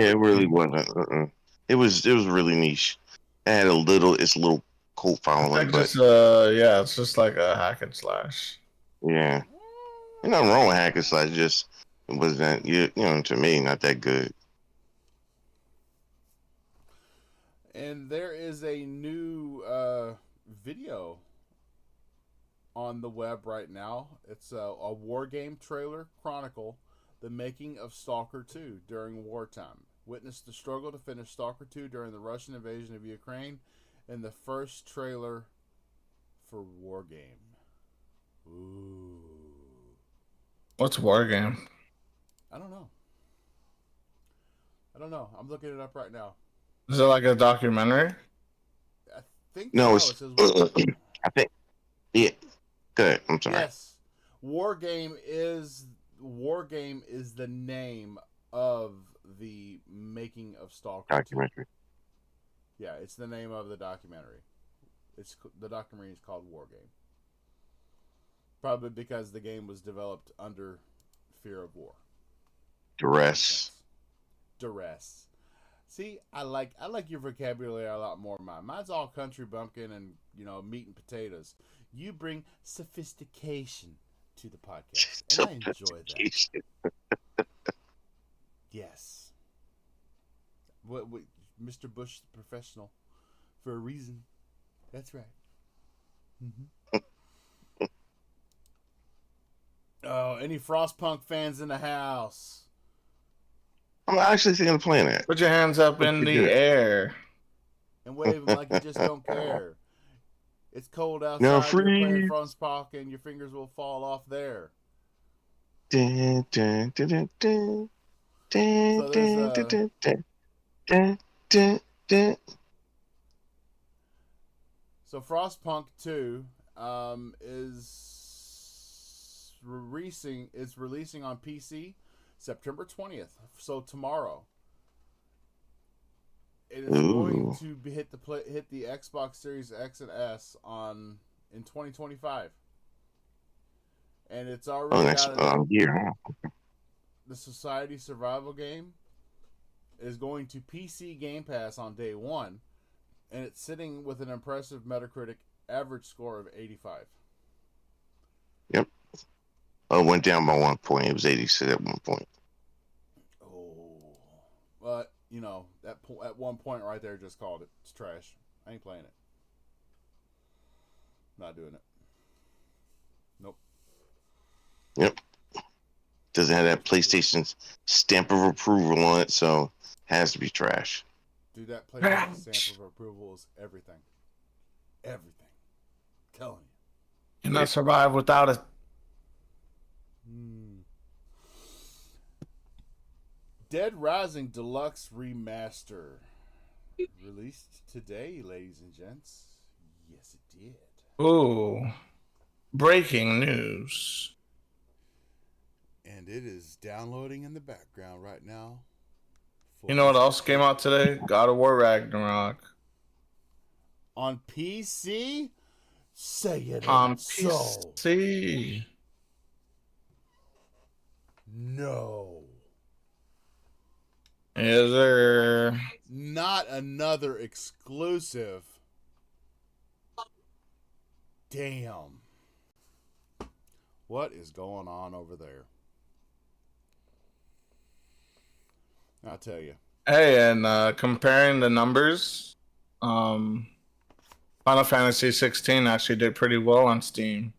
Yeah, it really wasn't. It was really niche. It had a little cult following. It's just like a hack and slash. Yeah. There's nothing wrong with hack and slash, just it wasn't to me, not that good. And there is a new video on the web right now. It's a war game trailer chronicle, the making of Stalker 2 during wartime. Witness the struggle to finish Stalker 2 during the Russian invasion of Ukraine in the first trailer for War Game. Ooh. What's War Game? I don't know. I'm looking it up right now. Is it like a documentary? I think no. I think. Yeah. Good. I'm sorry. Yes. War Game is the name of the making of Stalker documentary. 2. Yeah, it's the name of the documentary. The documentary is called War Game. Probably because the game was developed under fear of war. Duress. See, I like your vocabulary a lot more than mine. Mine's all country bumpkin and meat and potatoes. You bring sophistication to the podcast, and I enjoy that. Yes. What, Mr. Bush, the professional, for a reason. That's right. Mm-hmm. Oh, any Frostpunk fans in the house? I'm actually thinking of playing it. Put your hands up in the air and wave them like you just don't care. It's cold outside. You're playing Frostpunk, and your fingers will fall off there. Dun, dun, dun, dun, dun. Dun, dun, dun, dun, dun, dun, dun. So Frostpunk 2 is releasing on PC September 20th. So tomorrow. It is going to hit the Xbox Series X and S in 2025. And it's already the Society Survival game is going to PC Game Pass on day one, and it's sitting with an impressive Metacritic average score of 85. Yep. It went down by 1 point. It was 86 at one point. Oh. But, at 1 point right there just called it. It's trash. I ain't playing it. Not doing it. Nope. Yep. Doesn't have that PlayStation stamp of approval on it, so has to be trash. Dude, that PlayStation stamp of approval is everything. Everything. I'm telling you. Cannot survive without it. Dead Rising Deluxe Remaster. Released today, ladies and gents. Yes, it did. Ooh. Breaking news. And it is downloading in the background right now. You know what else came out today? God of War Ragnarok. On PC? Say it on PC. No. Is there not another exclusive? Damn. What is going on over there? I'll tell you. Hey, and comparing the numbers, Final Fantasy 16 actually did pretty well on Steam.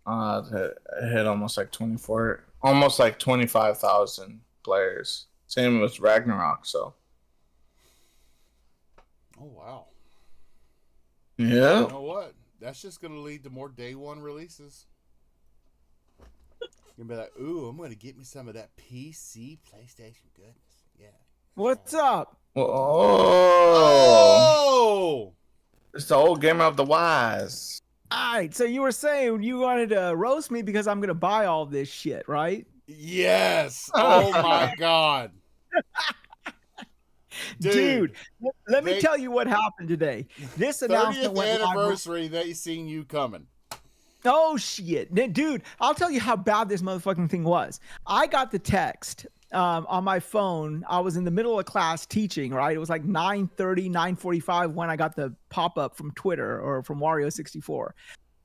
It hit almost like 25,000 players. Same with Ragnarok, so. Oh, wow. Yeah. You know what? That's just going to lead to more day one releases. You're going to be like, ooh, I'm going to get me some of that PC PlayStation goodness. Yeah. What's up? Oh! It's the old Gamer of the Wise. All right, so you were saying you wanted to roast me because I'm going to buy all this shit, right? Yes. Oh, my God. Dude, let me tell you what happened today. This announcement 30th anniversary, they seen you coming. Oh, shit. Dude, I'll tell you how bad this motherfucking thing was. I got the text on my phone. I was in the middle of class teaching, right? It was like 9:30, 9:45 when I got the pop-up from Twitter or from Wario64.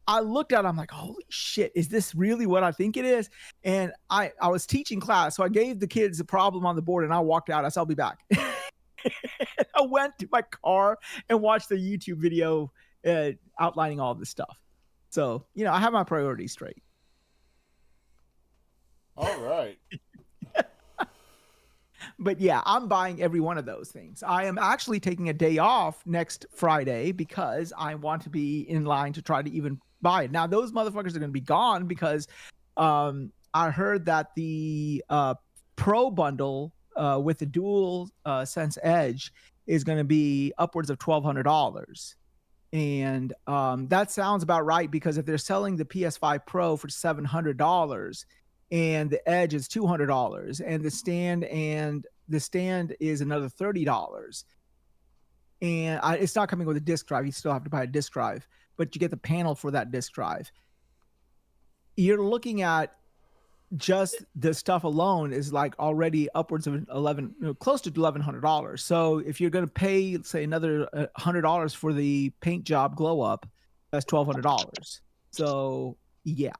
I looked at it, I'm like, holy shit, is this really what I think it is? And I was teaching class, so I gave the kids a problem on the board and I walked out. I said, I'll be back. I went to my car and watched the YouTube video outlining all this stuff. So, I have my priorities straight. All right. But yeah, I'm buying every one of those things. I am actually taking a day off next Friday because I want to be in line to try to even buy it. Now, those motherfuckers are going to be gone because I heard that the Pro bundle with the Dual Sense Edge is going to be upwards of $1,200. And that sounds about right because if they're selling the PS5 Pro for $700 and the Edge is $200 and the stand is another $30, and it's not coming with a disk drive. You still have to buy a disk drive, but you get the panel for that disk drive. You're looking at just the stuff alone is like already upwards of close to $1,100. So if you're going to pay, say, another $100 for the paint job glow up, That's $1,200. So yeah,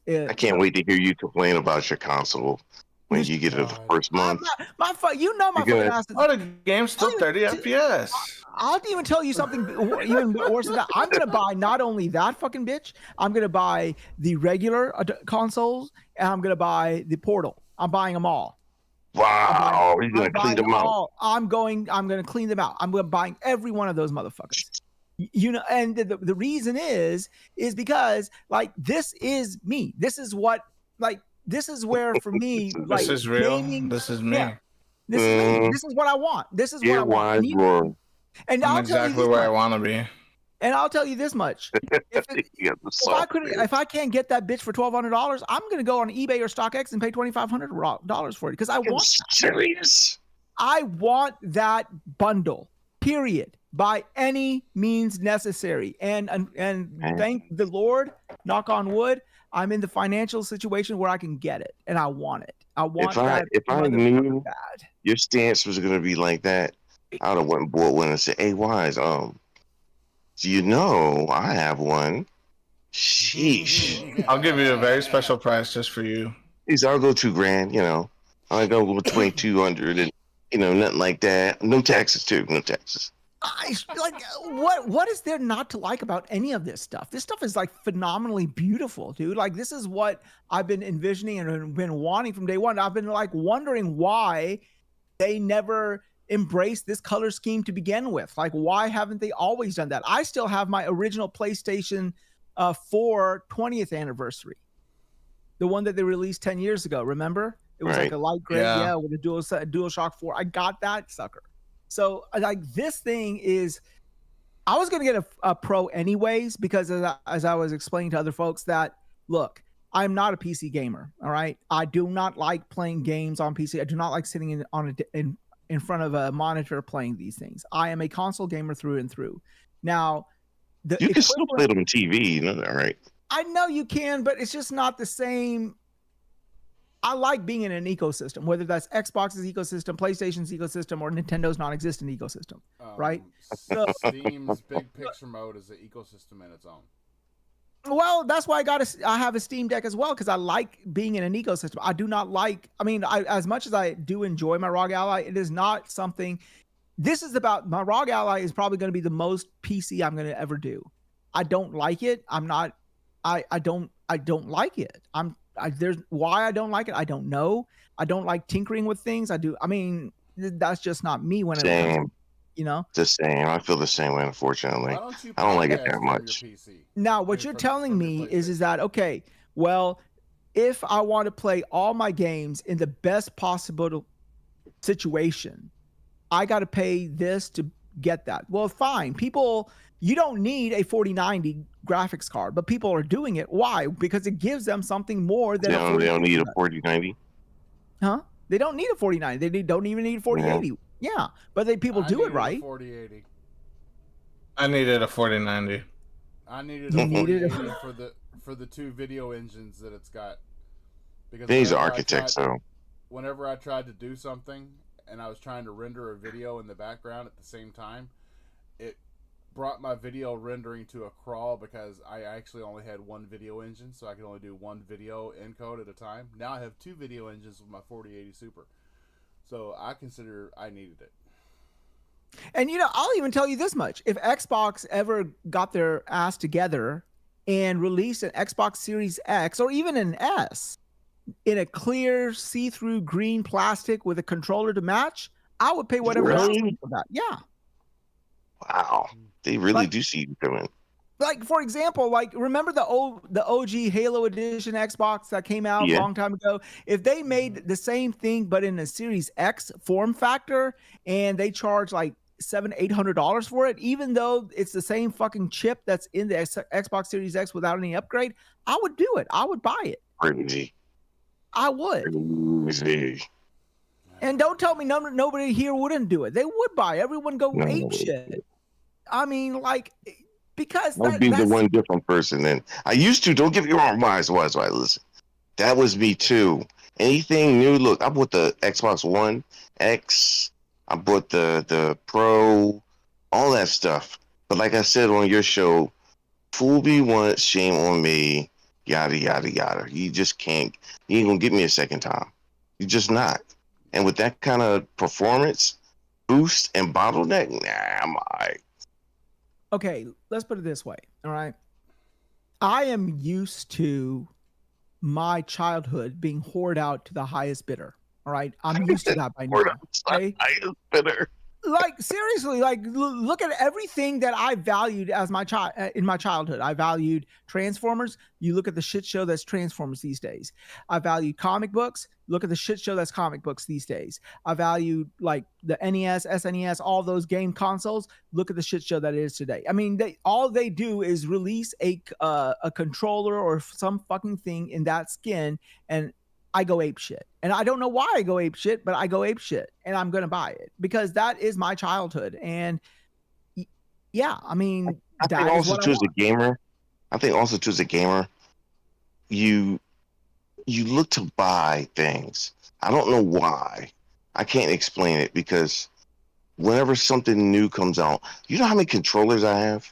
I can't wait to hear you complain about your console when you get it the first month. My fucking ass. Oh, the game's still 30 FPS. I'll even tell you something even worse than that. I'm gonna buy not only that fucking bitch. I'm gonna buy the regular consoles, and I'm gonna buy the Portal. I'm buying them all. Wow, you're gonna clean them out. I'm gonna clean them out. I'm buying every one of those motherfuckers. You know, and the reason is because like this is me. This is what like this is where for me like this is real. Gaming, this is me. Yeah, this is me. This is what I want. This is what I want. And I'm exactly where I want to be. And I'll tell you this much: if I can't get that bitch for $1,200, I'm gonna go on eBay or StockX and pay $2,500 for it because I want. Serious? I want that bundle. Period. By any means necessary. And thank the Lord, knock on wood, I'm in the financial situation where I can get it, and I want it. I want that. If I knew your stance was gonna be like that, I would have went and bought one and said, "Hey, Wise, do you know I have one?" Sheesh. I'll give you a very special price just for you. I'll go $2,000. You know, I'll go with 2,200, and you know, nothing like that. No taxes too. No taxes. What is there not to like about any of this stuff? This stuff is like phenomenally beautiful, dude. Like this is what I've been envisioning and been wanting from day one. I've been like wondering why they never embraced this color scheme to begin with. Like why haven't they always done that? I still have my original PlayStation 4 20th anniversary, the one that they released 10 years ago. Remember? It was like a light gray, with a DualShock 4. I got that sucker. So like this thing is, I was going to get a Pro anyways, because as I was explaining to other folks that, look, I'm not a PC gamer. All right. I do not like playing games on PC. I do not like sitting in front of a monitor playing these things. I am a console gamer through and through. Now, you can still play them on TV, you know that, right? I know you can, but it's just not the same. I like being in an ecosystem, whether that's Xbox's ecosystem, PlayStation's ecosystem, or Nintendo's non-existent ecosystem, right? So Steam's big picture mode is an ecosystem in its own. Well, that's why I have a Steam Deck as well, because I like being in an ecosystem. I do not like, as much as I do enjoy my ROG Ally, it is not something. This is about my ROG Ally is probably going to be the most PC I'm going to ever do. I don't like it. I don't like it. There's why I don't like it. I don't know. I don't like tinkering with things. That's just not me when same. You know, the same. I feel the same way. Unfortunately, I don't like it that much. Now, what you're telling me is that okay? Well, if I want to play all my games in the best possible situation, I got to pay this to get that. Well, fine. People, you don't need a 4090 graphics card, but people are doing it. Why? Because it gives them something more than they don't need a 4090. Huh? They don't need a 4090. They don't even need a 4080. Yeah, but people do it right. 4080. I needed a 4090. I needed a 4080 for the two video engines that it's got. Because these architects, though. Whenever I tried to do something and I was trying to render a video in the background at the same time, it brought my video rendering to a crawl because I actually only had one video engine, so I could only do one video encode at a time. Now I have two video engines with my 4080 Super. So I consider I needed it. And I'll even tell you this much. If Xbox ever got their ass together and released an Xbox Series X or even an S in a clear see-through green plastic with a controller to match, I would pay whatever else for that. Yeah. Wow. They really do see you coming. Like, for example, remember the OG Halo Edition Xbox that came out a long time ago? If they made the same thing but in a Series X form factor and they charge like $700-800 for it, even though it's the same fucking chip that's in the Xbox Series X without any upgrade, I would do it. I would buy it. Crazy. I would. Crazy. And don't tell me nobody here wouldn't do it. They would buy. Everyone go ape shit. Because I'll be the one different person. Then I used to. Don't get me wrong. Wise. Listen, that was me too. Anything new? Look, I bought the Xbox One X. I bought the Pro, all that stuff. But like I said on your show, fool me once, shame on me, yada yada yada. You just can't. You ain't gonna get me a second time. You're just not. And with that kind of performance boost and bottleneck, nah, I'm alright. Okay, let's put it this way. All right, I am used to my childhood being hoarded out to the highest bidder. All right, I'm used to that by now. Okay? Highest bidder. Like seriously, like look at everything that I valued as my child in my childhood. I valued Transformers. You look at the shit show that's Transformers these days. I valued comic books. Look at the shit show that's comic books these days. I valued like the NES, SNES, all those game consoles. Look at the shit show that it is today. I mean, all they do is release a controller or some fucking thing in that skin, and I go ape shit. And I don't know why I go ape shit, but I go ape shit, and I'm going to buy it because that is my childhood. And yeah, I mean, I think also too as a gamer, you look to buy things. I don't know why. I can't explain it because whenever something new comes out, you know how many controllers I have?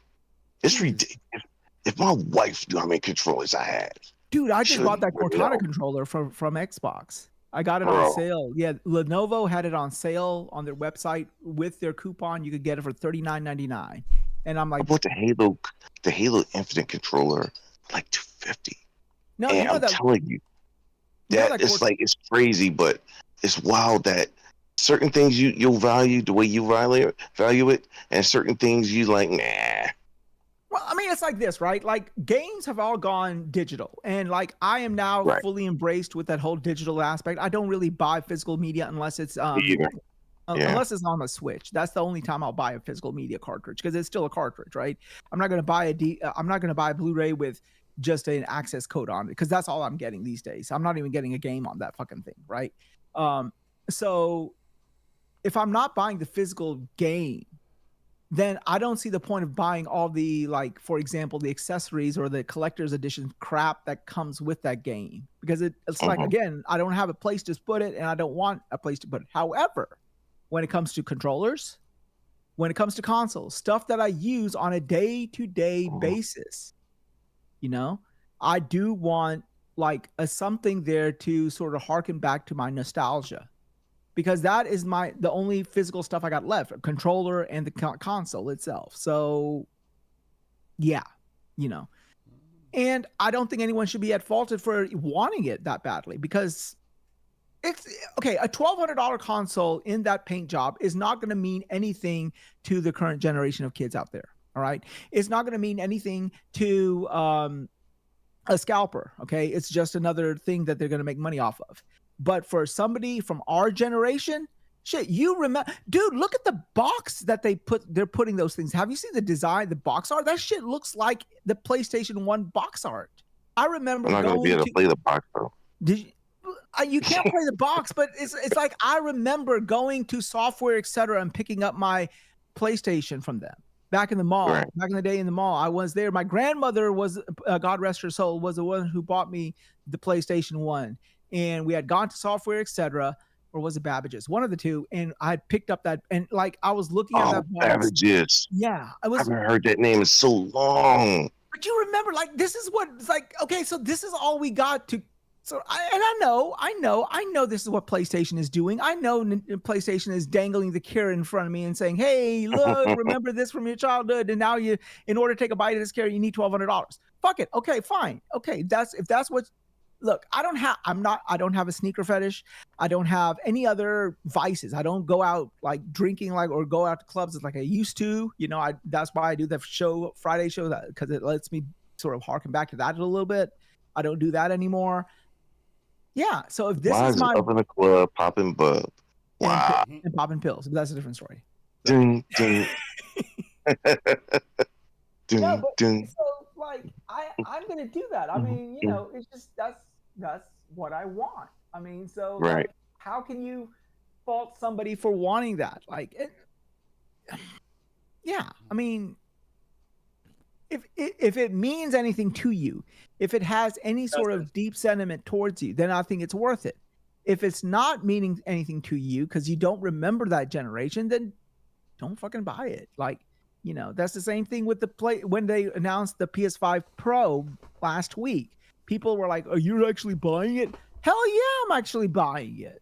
It's ridiculous. If my wife knew how many controllers I had. Dude, I just bought that Cortana controller from Xbox. I got it on sale. Yeah, Lenovo had it on sale on their website with their coupon. You could get it for $39.99. And I'm like, I bought the Halo Infinite controller for like $250. No, and I'm telling you, that it's like it's crazy, but it's wild that certain things you'll value the way you value it, and certain things you like, nah. Well, I mean, it's like this, right? Like games have all gone digital, and like I am now fully embraced with that whole digital aspect. I don't really buy physical media unless it's unless it's on the Switch. That's the only time I'll buy a physical media cartridge because it's still a cartridge, right? I'm not going to buy a Blu-ray with just an access code on it because that's all I'm getting these days. I'm not even getting a game on that fucking thing, right? So if I'm not buying the physical game, then I don't see the point of buying all the, like, for example, the accessories or the collector's edition crap that comes with that game. Because it's like, again, I don't have a place to put it and I don't want a place to put it. However, when it comes to controllers, when it comes to consoles, stuff that I use on a day-to-day basis, you know, I do want like something there to sort of harken back to my nostalgia. Because that is the only physical stuff I got left, a controller and the console itself. So, yeah, you know. And I don't think anyone should be at fault for wanting it that badly because it's okay. A $1,200 console in that paint job is not going to mean anything to the current generation of kids out there. All right, it's not going to mean anything to a scalper. Okay, it's just another thing that they're going to make money off of. But for somebody from our generation, shit, you remember, dude, look at the box that they're putting those things. Have you seen the design, the box art? That shit looks like the PlayStation 1 box art. I remember I'm not going to be able to play the box though. You can't play the box, but it's like I remember going to Software Etc. and picking up my PlayStation from them back in the mall. Right. Back in the day in the mall, I was there. My grandmother was, God rest her soul, was the one who bought me the PlayStation 1. And we had gone to Software Etc. Or was it Babbage's? One of the two. And I had picked up that, and like I was looking at that box. Babbage's. Yeah, I haven't heard that name in so long. But you remember, like this is what it's like. Okay, so this is all we got to. So I know this is what PlayStation is doing. I know PlayStation is dangling the carrot in front of me and saying, "Hey, look, remember this from your childhood, and now in order to take a bite of this carrot, you need $1,200. Fuck it. Okay, fine. Okay, if that's what. Look, I don't have a sneaker fetish. I don't have any other vices. I don't go out like drinking or go out to clubs like I used to. You know, that's why I do the Friday show, because it lets me sort of harken back to that a little bit. I don't do that anymore. Yeah. So if this is my up in the club popping bub, wow, and popping pills, but that's a different story. Ding ding. No, but, so like I'm gonna do that. I mean, you know, it's just that's what I want. I mean, so like, how can you fault somebody for wanting that? Like, yeah, I mean, if it means anything to you, if it has any sort of deep sentiment towards you, then I think it's worth it. If it's not meaning anything to you because you don't remember that generation, then don't fucking buy it. Like, You know, that's the same thing with when they announced the PS5 Pro last week. People were like, "Are you actually buying it?" Hell yeah, I'm actually buying it.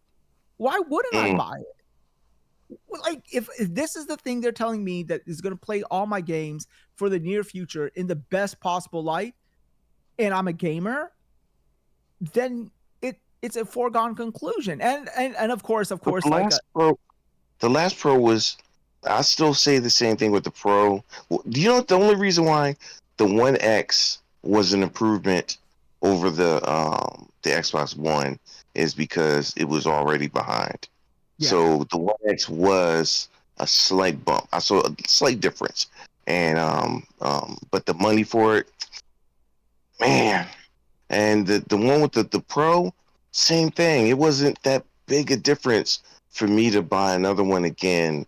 Why wouldn't I buy it? Like, if this is the thing they're telling me that is going to play all my games for the near future in the best possible light, and I'm a gamer, then it's a foregone conclusion. And of course, the last Pro was. I still say the same thing with the Pro. Do you know the only reason why the One X was an improvement over the Xbox One is because it was already behind. Yeah. So the One X was a slight bump. I saw a slight difference, and but the money for it, man, and the one with the Pro, same thing. It wasn't that big a difference for me to buy another one again.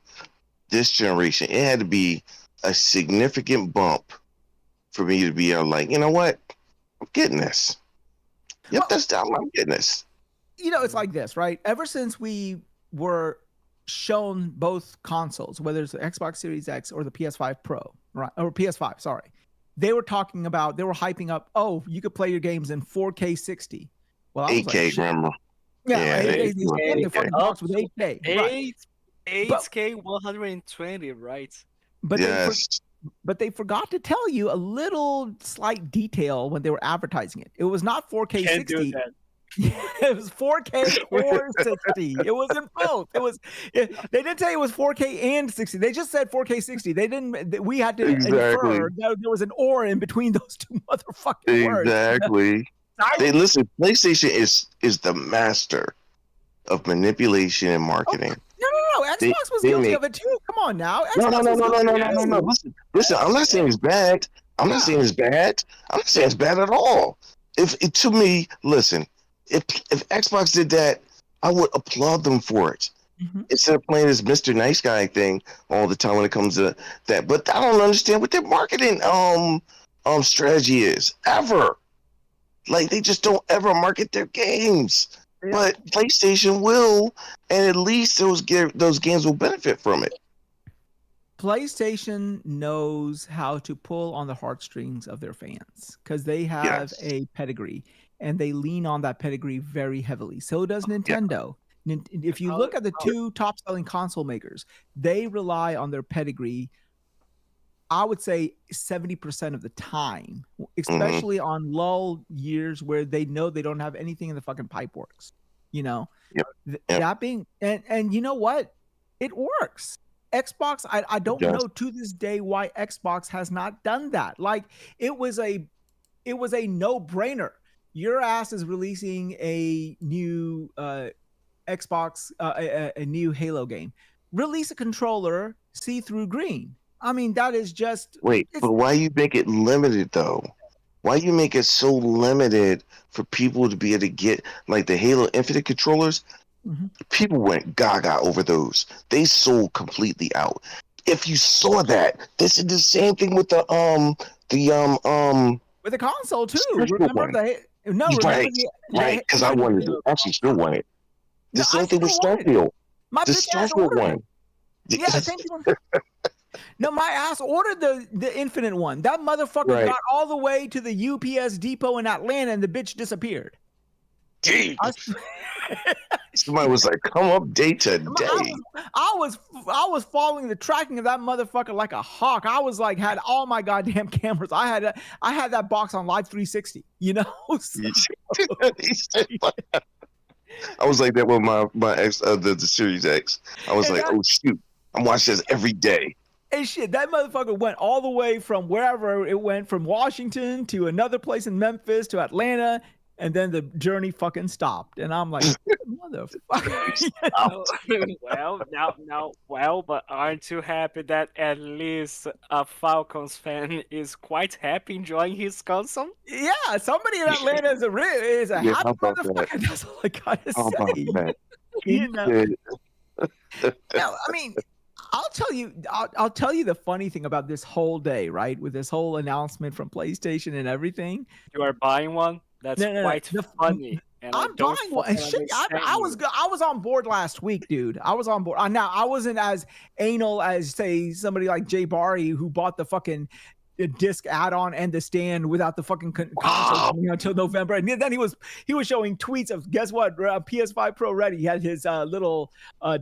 This generation, it had to be a significant bump for me to be able, like, you know what, I'm getting this. Yep, that's down. I'm getting this. You know, it's like this, right? Ever since we were shown both consoles, whether it's the Xbox Series X or the PS5 Pro, right, or PS5, sorry, they were hyping up. Oh, you could play your games in 4K 60. Well, I was 8K, like, remember? Yeah, 8K. 8K. 8K 120, right? But they forgot to tell you a little slight detail when they were advertising it. It was not 4K 60. It was 4K or 60. It was in both. They didn't say it was 4K and 60. They just said 4K 60. They didn't. We had to infer that there was an or in between those two motherfucking words. Exactly. Listen, PlayStation is the master of manipulation and marketing. No. Xbox was guilty of it too. Come on now. No. Listen. I'm not saying it's bad. I'm not saying it's bad at all. To me, listen, if Xbox did that, I would applaud them for it. Mm-hmm. Instead of playing this Mr. Nice Guy thing all the time when it comes to that. But I don't understand what their marketing strategy is ever. Like, they just don't ever market their games. Yeah. But PlayStation will, and at least those games will benefit from it. PlayStation knows how to pull on the heartstrings of their fans because they have a pedigree, and they lean on that pedigree very heavily. So does Nintendo. Yeah. If you look at the two top-selling console makers, they rely on their pedigree, I would say 70% of the time, especially on lull years where they know they don't have anything in the fucking pipe works, you know. That being, and you know what, it works. Xbox, I don't know to this day why Xbox has not done that. Like, it was a no-brainer. Your ass is releasing a new Xbox, a new Halo game. Release a controller see-through green. I mean, that is just... Wait, but why you make it limited, though? Why you make it so limited for people to be able to get, like, the Halo Infinite controllers? Mm-hmm. People went gaga over those. They sold completely out. If you saw that, this is the same thing with the with the console, too. Remember right, because I wanted to actually still want it. The same thing with Starfield. The Starfield one. Yeah, the same thing. No, my ass ordered the Infinite one. That motherfucker got all the way to the UPS depot in Atlanta, and the bitch disappeared. Gee. Somebody was like, "Come update today." I was following the tracking of that motherfucker like a hawk. I was like, had all my goddamn cameras. I had that box on Live 360. You know. I was like that with my X, the Series X. I was like, oh shoot, I'm watching this every day. And shit, that motherfucker went all the way from wherever it went, from Washington to another place in Memphis to Atlanta, and then the journey fucking stopped. And I'm like, motherfucker. But aren't you happy that at least a Falcons fan is quite happy enjoying his console? Yeah, somebody in Atlanta is a happy motherfucker. That's all I gotta say. You know? Now, I mean, I'll tell you the funny thing about this whole day, right? With this whole announcement from PlayStation and everything. You are buying one? That's quite funny. And I'm buying one. Shit, I was on board last week, dude. I was on board. Now I wasn't as anal as say somebody like Jay Barry who bought the fucking disc add-on and the stand without the fucking console coming out until November. And then he was showing tweets of, guess what, PS5 Pro ready. He had his little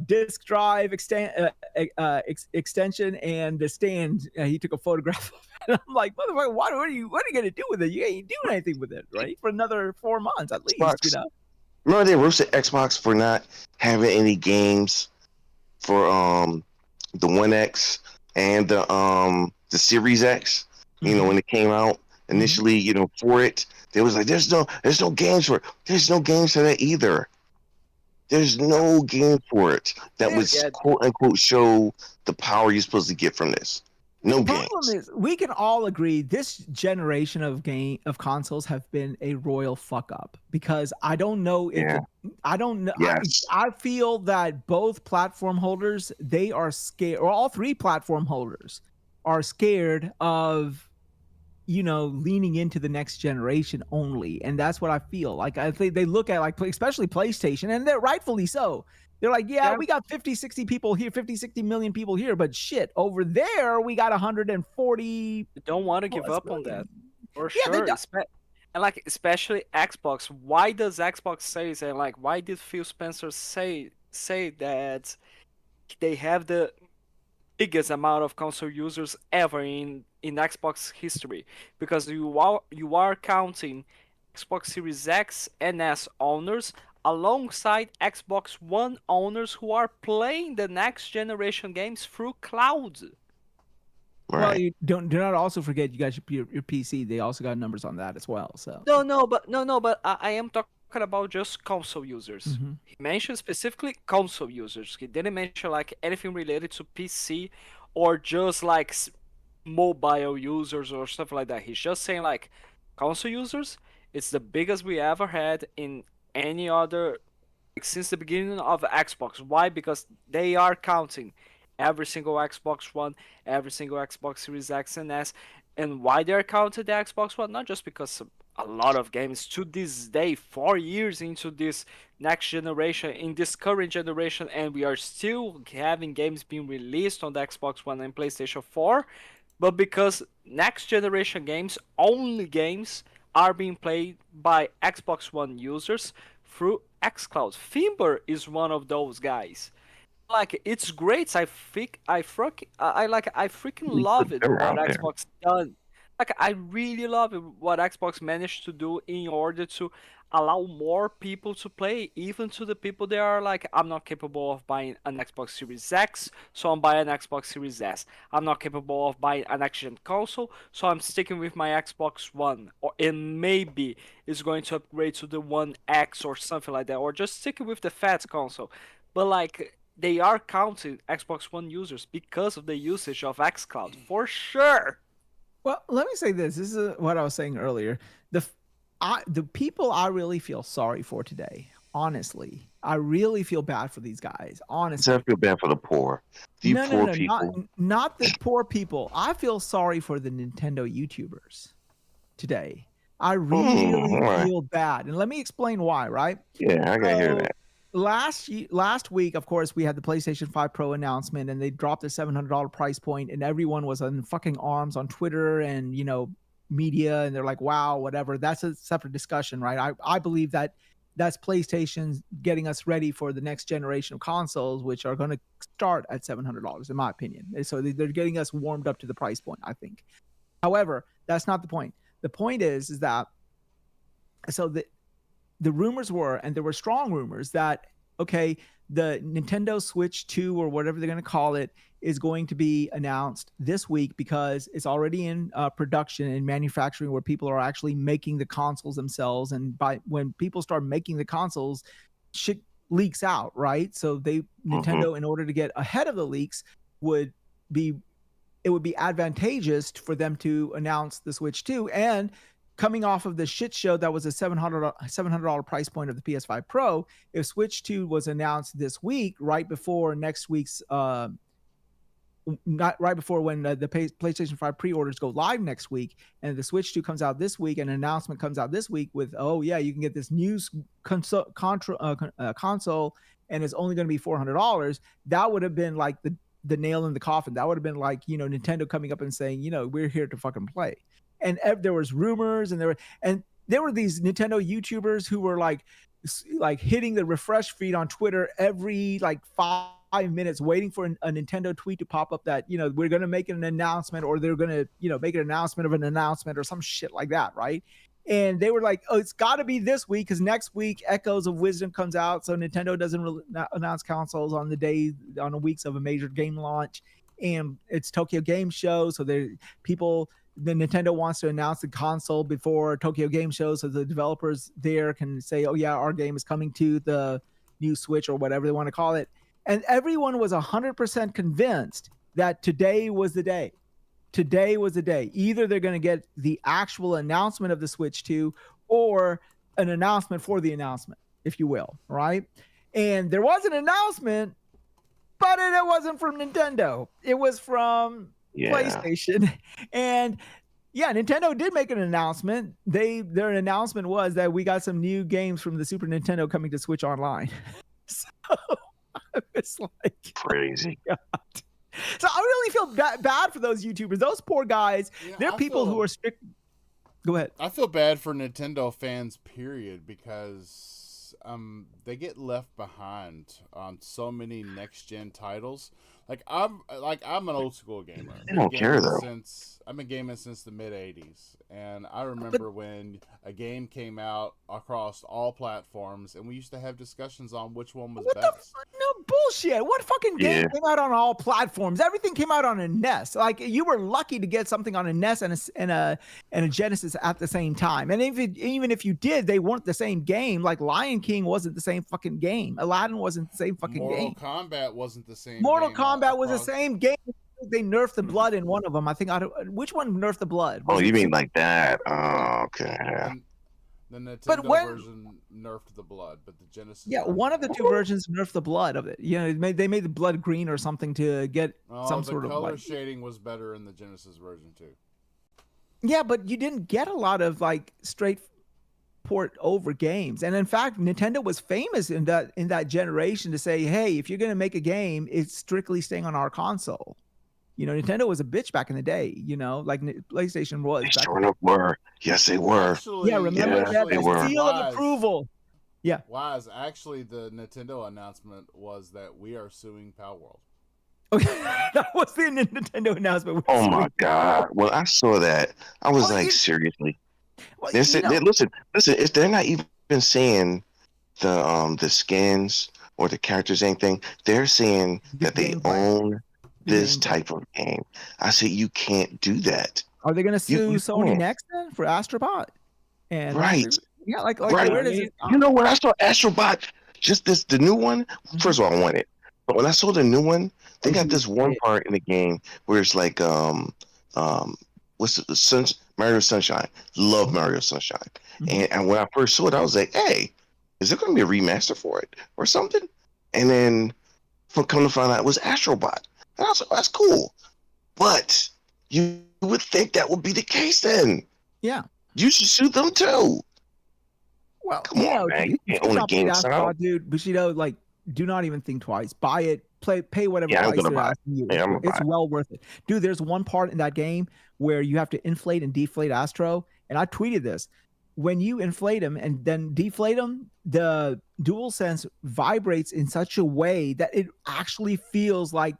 disc drive extension and the stand. He took a photograph of it. And I'm like, motherfucker, what are you gonna do with it? You ain't doing anything with it, right? For another 4 months at least. Xbox. You know? Remember they roasted Xbox for not having any games for the One X and the Series X. You know, when it came out initially, you know, for it, they was like, there's no games for it. There's no games for that either. There's no game for it that would quote unquote show the power you're supposed to get from this. No games. The problem is, we can all agree this generation of consoles have been a royal fuck up, because I don't know if I don't know. Yes. I feel that both platform holders, they are scared, or all three platform holders are scared of, you know, leaning into the next generation only. And that's what I feel like. I think they look at, like, especially PlayStation, and they're rightfully so. They're like, yeah, we got 50, 60 people here, 50, 60 million people here, but shit, over there, we got 140. Don't want to give up on that. For sure. And, like, especially Xbox. Why does Xbox say that? Like, why did Phil Spencer say that they have the biggest amount of console users ever in Xbox history? Because you are counting Xbox Series X and S owners alongside Xbox One owners who are playing the next generation games through cloud. Right. Well, you do not also forget you got your PC. They also got numbers on that as well. So but I am talking about just console users. Mm-hmm. He mentioned specifically console users. He didn't mention like anything related to PC or just like mobile users or stuff like that. He's just saying like console users. It's the biggest we ever had in any other, like, since the beginning of Xbox. Why? Because they are counting every single Xbox One, every single Xbox Series X and S. And why they're counting the Xbox One? Not just because a lot of games to this day, 4 years into this next generation, in this current generation, and we are still having games being released on the Xbox One and PlayStation 4, but because next generation games, only games, are being played by Xbox One users through xCloud. Fimber is one of those guys. Like, it's great. I freaking love it what Xbox done. Like, I really love it what Xbox managed to do in order to allow more people to play, even to the people that are like, I'm not capable of buying an Xbox Series X, so I'm buying an Xbox Series S. I'm not capable of buying an next-gen console, so I'm sticking with my Xbox One, and maybe it's going to upgrade to the One X or something like that, or just sticking with the fat console. But like, they are counting Xbox One users because of the usage of xCloud, for sure. Well, let me say this. This is what I was saying earlier. The people I really feel sorry for today, honestly, I really feel bad for these guys, honestly. I feel bad for the poor. Poor people. Not the poor people. I feel sorry for the Nintendo YouTubers today. I really feel bad. And let me explain why, right? Yeah, I gotta hear that. Last week, of course, we had the PlayStation 5 Pro announcement, and they dropped the $700 price point, and everyone was in fucking arms on Twitter and, you know, media, and they're like, wow, whatever. That's a separate discussion, right? I believe that that's PlayStation getting us ready for the next generation of consoles, which are going to start at $700, in my opinion. So they're getting us warmed up to the price point, I think. However, that's not the point. The point is that, so the rumors were, and there were strong rumors that, okay, the Nintendo Switch 2 or whatever they're going to call it is going to be announced this week because it's already in production and manufacturing where people are actually making the consoles themselves. And when people start making the consoles, shit leaks out, right? So Nintendo, in order to get ahead of the leaks, it would be advantageous for them to announce the Switch 2. And coming off of the shit show that was a $700 price point of the PS5 Pro, if Switch 2 was announced this week, right before next week's not right before when the PlayStation 5 pre-orders go live next week, and the Switch 2 comes out this week, and an announcement comes out this week with, oh yeah, you can get this new console, and it's only going to be $400. That would have been like the nail in the coffin. That would have been like, Nintendo coming up and saying, we're here to fucking play. And there was rumors, and there were these Nintendo YouTubers who were like hitting the refresh feed on Twitter every like 5 minutes, waiting for a Nintendo tweet to pop up that, we're going to make an announcement, or they're going to, make an announcement of an announcement or some shit like that. Right. And they were like, oh, it's got to be this week, because next week Echoes of Wisdom comes out. So Nintendo doesn't announce consoles on the weeks of a major game launch. And it's Tokyo Game Show. So the Nintendo wants to announce the console before Tokyo Game Show, so the developers there can say, oh yeah, our game is coming to the new Switch, or whatever they want to call it. And everyone was 100% convinced that today was the day. Today was the day. Either they're going to get the actual announcement of the Switch 2, or an announcement for the announcement, if you will, right? And there was an announcement, but it wasn't from Nintendo. It was from PlayStation. And yeah, Nintendo did make an announcement. Their announcement was that we got some new games from the Super Nintendo coming to Switch Online. So it's like crazy. Oh, so I really feel bad for those YouTubers. Those poor guys. They're people who are strict. Go ahead. I feel bad for Nintendo fans, period, because they get left behind on so many next gen titles. I'm an old school gamer. I don't care though. I've been gaming since the mid '80s, and I remember when a game came out across all platforms, and we used to have discussions on which one was best. No bullshit. What fucking game came out on all platforms? Everything came out on a NES. Like, you were lucky to get something on a NES and a Genesis at the same time. And even if you did, they weren't the same game. Like Lion King wasn't the same fucking game. Aladdin wasn't the same fucking game. Mortal Kombat wasn't the same. Mortal Kombat was the same game. They nerfed the blood in one of them. I think which one nerfed the blood? Oh, you mean like that? Oh, okay. The Nintendo version nerfed the blood, but the Genesis. Yeah, one of the two versions nerfed the blood of it. They made the blood green or something to get some sort of color shading was better in the Genesis version too. Yeah, but you didn't get a lot of like straight port over games. And in fact, Nintendo was famous in that generation to say, hey, if you're going to make a game, it's strictly staying on our console. Nintendo was a bitch back in the day, like PlayStation was. They sure enough were. Yes, they were. Actually, remember that seal of approval. Yeah. Wise. Actually, the Nintendo announcement was that we are suing Palworld. Okay, that was the Nintendo announcement. Oh my God! Well, I saw that. I was seriously. Well, listen. If they're not even saying the skins or the characters, anything, they're saying that they own this type of game. I said you can't do that. Are they going to sue Sony next then for Astrobot? And right. Yeah, like right. Where does it when I saw Astrobot, just the new one. First of all, I want it, but when I saw the new one, they got this one part in the game where it's like what's the Mario Sunshine. Love Mario Sunshine, and when I first saw it, I was like, hey, is there going to be a remaster for it or something? And then come to find out it was Astrobot. And I was like, that's cool. But you would think that would be the case then. Yeah. You should sue them too. Well, come on, man. You can't own a game sound. Dude, but do not even think twice. Buy it, pay whatever price they're asking you. It's well worth it. Dude, there's one part in that game where you have to inflate and deflate Astro. And I tweeted this. When you inflate him and then deflate him, the DualSense vibrates in such a way that it actually feels like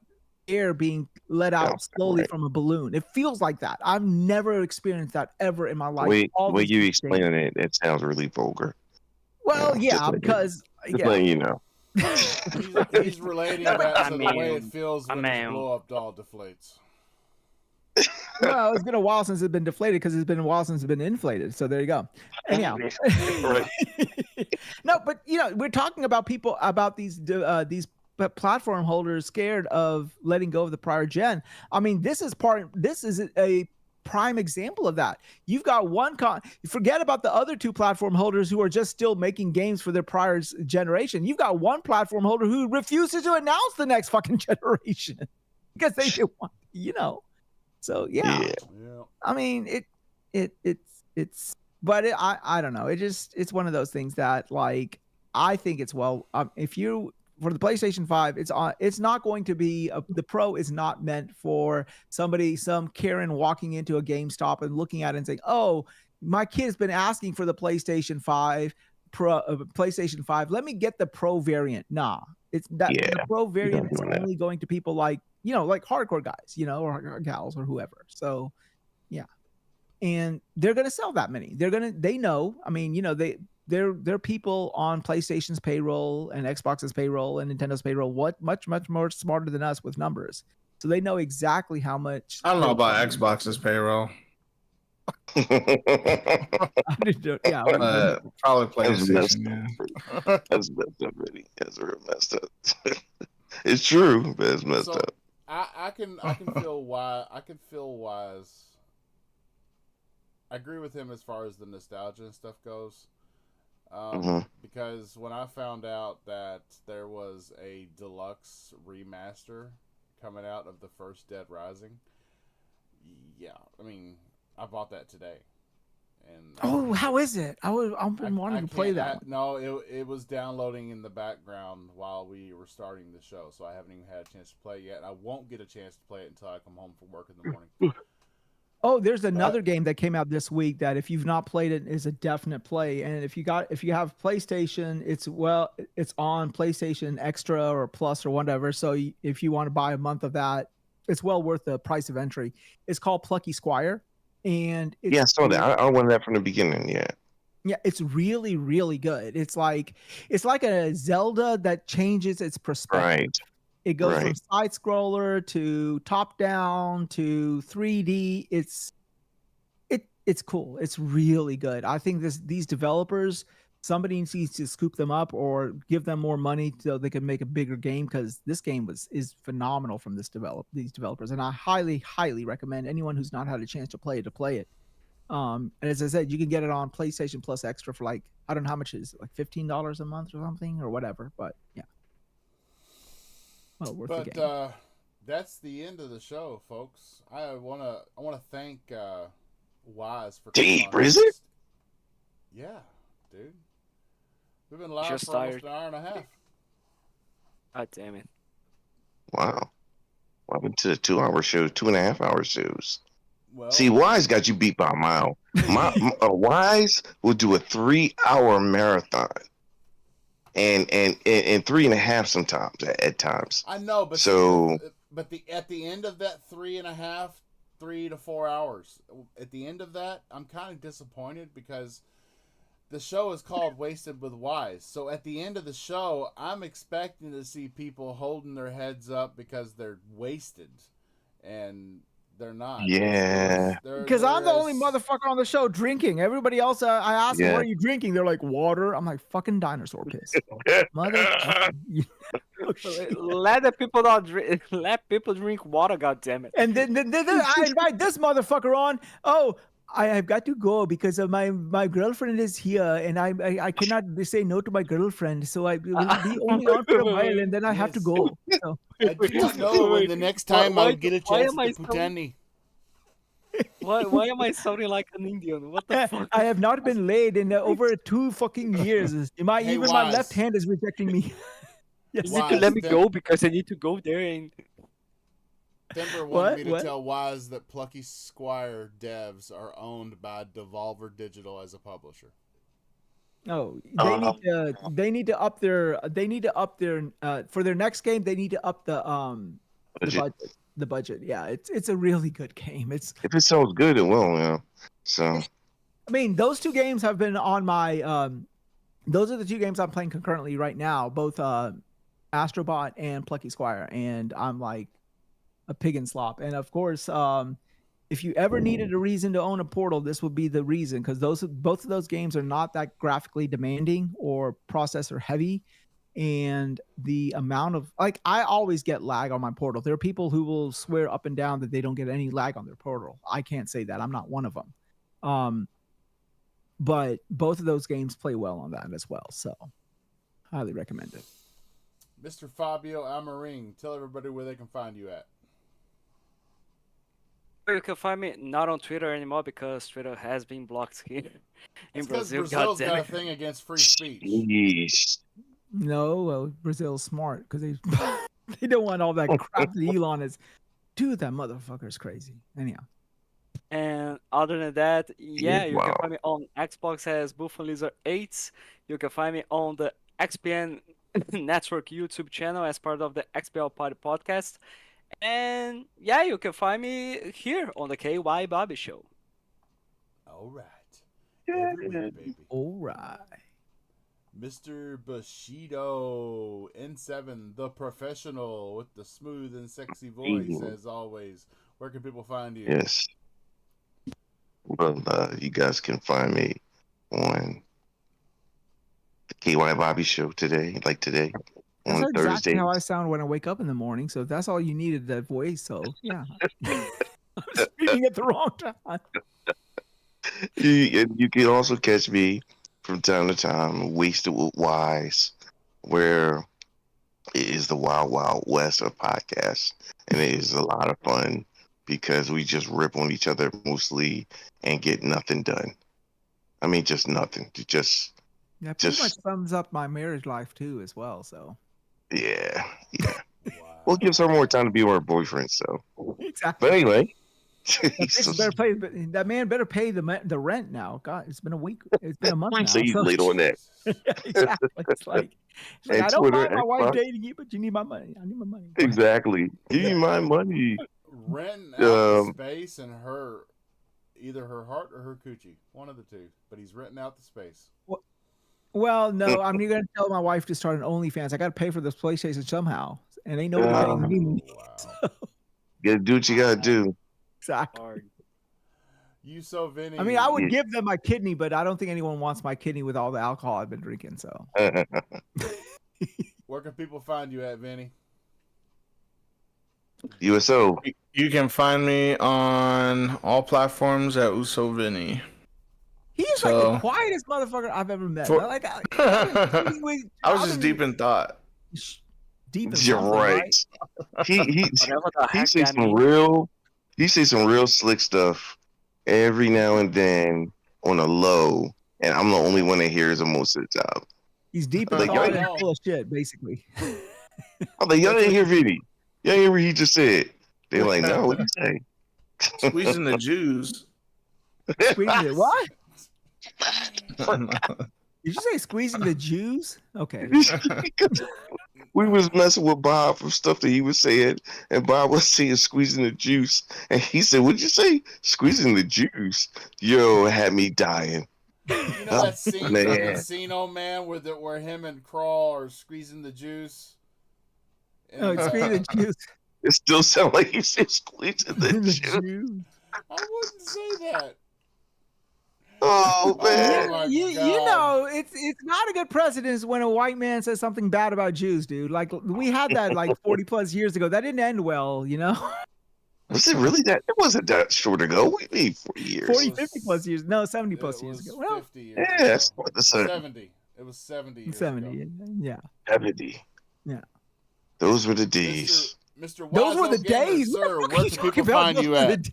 air being let out slowly from a balloon. It feels like that. I've never experienced that ever in my life. When you explaining it, it sounds really vulgar. Well, because letting you know. He's relating that to the way it feels when the blow-up doll deflates. Well, it's been a while since it's been deflated because it's been a while since it's been inflated. So there you go. Anyhow. No, but we're talking about people about these platform holders scared of letting go of the prior gen. I mean, this is a prime example of that. You've got forget about the other two platform holders who are just still making games for their prior generation. You've got one platform holder who refuses to announce the next fucking generation. because they didn't want, So yeah. I mean, it's but I don't know. It's one of those things that like I think it's if you for the PlayStation 5, it's not going to be the Pro is not meant for some Karen walking into a GameStop and looking at it and saying, "Oh, my kid has been asking for the PlayStation 5 Pro, PlayStation 5. Let me get the Pro variant." Nah, it's that the Pro variant is only going to people like like hardcore guys, or gals or whoever. So, yeah, and they're gonna sell that many. They know. I mean, they're people on PlayStation's payroll and Xbox's payroll and Nintendo's payroll. Much more smarter than us with numbers. So they know exactly how much. I don't know about Xbox's payroll. Yeah, probably PlayStation. That's messed up, really. That's real messed up. It's true, but it's messed up. I can feel why. I can feel why's. I agree with him as far as the nostalgia and stuff goes. Because when I found out that there was a deluxe remaster coming out of the first Dead Rising, yeah, I mean, I bought that today. And how is it? I've been wanting to play that. No, it was downloading in the background while we were starting the show, so I haven't even had a chance to play it yet. And I won't get a chance to play it until I come home from work in the morning. Oh, there's another game that came out this week that if you've not played it is a definite play. And if you have PlayStation, it's on PlayStation Extra or Plus or whatever. So if you want to buy a month of that, it's well worth the price of entry. It's called Plucky Squire, and I saw that. I wanted that from the beginning. Yeah, it's really, really good. It's like a Zelda that changes its perspective. Right. It goes from side scroller to top down to 3D. It's cool. It's really good. I think these developers, somebody needs to scoop them up or give them more money so they can make a bigger game, because this game is phenomenal from these developers, and I highly, highly recommend anyone who's not had a chance to play it. And as I said, you can get it on PlayStation Plus Extra for like, I don't know how much it is, like $15 a month or something or whatever. But yeah. Well, worth the game. That's the end of the show, folks. I wanna thank Wise for deep. Is it? Yeah, dude. We've been live for almost an hour and a half. God damn it! Wow, what happened to the 2-hour show, 2.5-hour shows? Well, see, Wise got you beat by a mile. Wise will do a 3-hour marathon. And 3.5 sometimes at times. I know, but at the end of that 3.5, 3 to 4 hours, at the end of that, I'm kind of disappointed because the show is called Wasted with Wise. So at the end of the show, I'm expecting to see people holding their heads up because they're wasted, and they're not. Yeah. Because I'm the only motherfucker on the show drinking. Everybody else, I ask them, what are you drinking? They're like, water. I'm like, fucking dinosaur piss. Let the people not drink. Let people drink water. God damn it. And then I invite this motherfucker on. Oh, I've got to go because my girlfriend is here, and I cannot say no to my girlfriend. So I will be only on for a while, and then I have to go. So. I do not know when the next time I'll get a chance to Putani. Why am I sounding like an Indian? What the fuck? I have not been laid in over 2 fucking years. My left hand is rejecting me. Yes. You need to let me go because I need to go there and. Denver wanted me to tell Wise that Plucky Squire devs are owned by Devolver Digital as a publisher. Oh, they need to up their for their next game. They need to up the budget. Yeah, it's a really good game. If it sounds good, it will. Yeah. So. I mean, those 2 games have been on my. Those are the 2 games I'm playing concurrently right now. Both Astrobot and Plucky Squire, and I'm like a pig in slop. And of course, if you ever needed a reason to own a Portal, this would be the reason, because both of those games are not that graphically demanding or processor heavy. And the amount of I always get lag on my Portal. There are people who will swear up and down that they don't get any lag on their Portal. I can't say that. I'm not one of them. But both of those games play well on that as well. So highly recommend it. Mr. Fabio Amaring, tell everybody where they can find you at. You can find me not on Twitter anymore because Twitter has been blocked here in Brazil. Brazil's got a thing against free speech. Jeez. No, well, Brazil's smart because they they don't want all that crap that Elon is. Dude, that motherfucker's crazy. Anyhow. And other than that, yeah, you can find me on Xbox as Buffon Lizard 8. You can find me on the XPN Network YouTube channel as part of the XPL Party podcast. And yeah, you can find me here on the KY Bobby Show. All right. Every week, baby. All right. Mr. Bushido, N7, the professional with the smooth and sexy voice, as always. Where can people find you? Yes. Well, you guys can find me on the KY Bobby Show today, on That's Thursday. exactly how I sound when I wake up in the morning. So that's all you needed, that voice. So yeah, I'm speaking at the wrong time. You can also catch me from time to time, Wasted with Wise, where it is the Wild Wild West of podcasts, and it is a lot of fun because we just rip on each other mostly and get nothing done. I mean, just nothing. Yeah, pretty much sums up my marriage life too, as well. So yeah. Wow. Well, it gives her more time to be with her boyfriend. So exactly. But anyway. That man better pay the rent now. God, it's been a week. It's been a month now. So he's late on that. Exactly. It's like I don't mind my wife dating you, but you need my money. I need my money. Exactly. Give me my money. Renting out the space and either her heart or her coochie. One of the two. But he's renting out the space. Well, no, I'm going to tell my wife to start an OnlyFans. I got to pay for this PlayStation somehow, and ain't nobody paying me. Wow. So. You gotta do what you gotta do. Exactly. You so Vinny. I mean, I would give them my kidney, but I don't think anyone wants my kidney with all the alcohol I've been drinking. So, where can people find you at, Vinny? USO. You can find me on all platforms at Uso Vinny. He's like the quietest motherfucker I've ever met. I was just deep in thought. Deep in You're right. He says some real slick stuff every now and then on a low, and I'm the only one that hears him most of the time. He's deep in thought and full of shit, basically. I'm like, y'all didn't hear Vinny. Y'all didn't hear what he just said. They're like, no, what did you say? Squeezing the Jews. Squeezing it? What? Did you say squeezing the Jews? Okay. We was messing with Bob from stuff that he was saying, and Bob was saying squeezing the juice, and he said, "What'd you say? Squeezing the juice?" Yo, it had me dying. You know that scene from Encino Man where him and Crawl are squeezing the juice? And, squeezing the juice. It still sounds like he said squeezing the juice. I wouldn't say that. Oh man! Oh, you know, it's not a good precedent when a white man says something bad about Jews, dude. Like we had that like 40 plus years ago. That didn't end well, you know. Was it really that? It wasn't that short ago. What do you mean 40 years? 40, 50 plus years. No, 70 plus years ago. Well, 50 years yeah, that's what the 70. It was 70 years 70, ago. yeah. 70. Yeah. Those were the days. Mr. Those were the days. Sir, where can people find you at?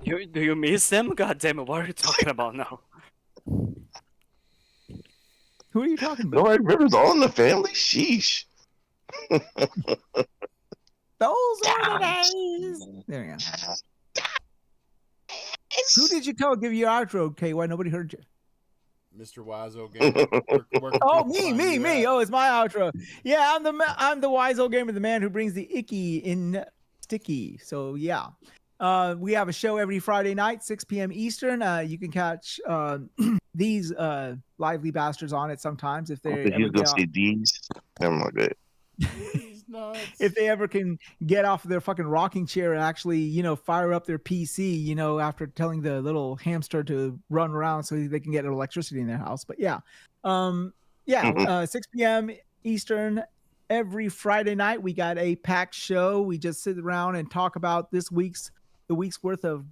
Do you miss them? God damn it, what are you talking about now? Who are you talking about? No, I remember it's All in the Family. Sheesh. Those are the days. There you go. Who did you tell give you your outro, KY? Nobody heard you. Mr. Wiseau Gamer. Oh, me. Oh, it's my outro. Yeah, I'm the Wiseau Gamer, the man who brings the icky in sticky. So yeah. We have a show every Friday night, 6 p.m. Eastern. You can catch these lively bastards on it sometimes if they ever get off. These. Oh my god. If they ever can get off their fucking rocking chair and actually, you know, fire up their PC, you know, after telling the little hamster to run around so they can get electricity in their house. But yeah, 6 p.m. Eastern. Every Friday night, we got a packed show. We just sit around and talk about the week's worth of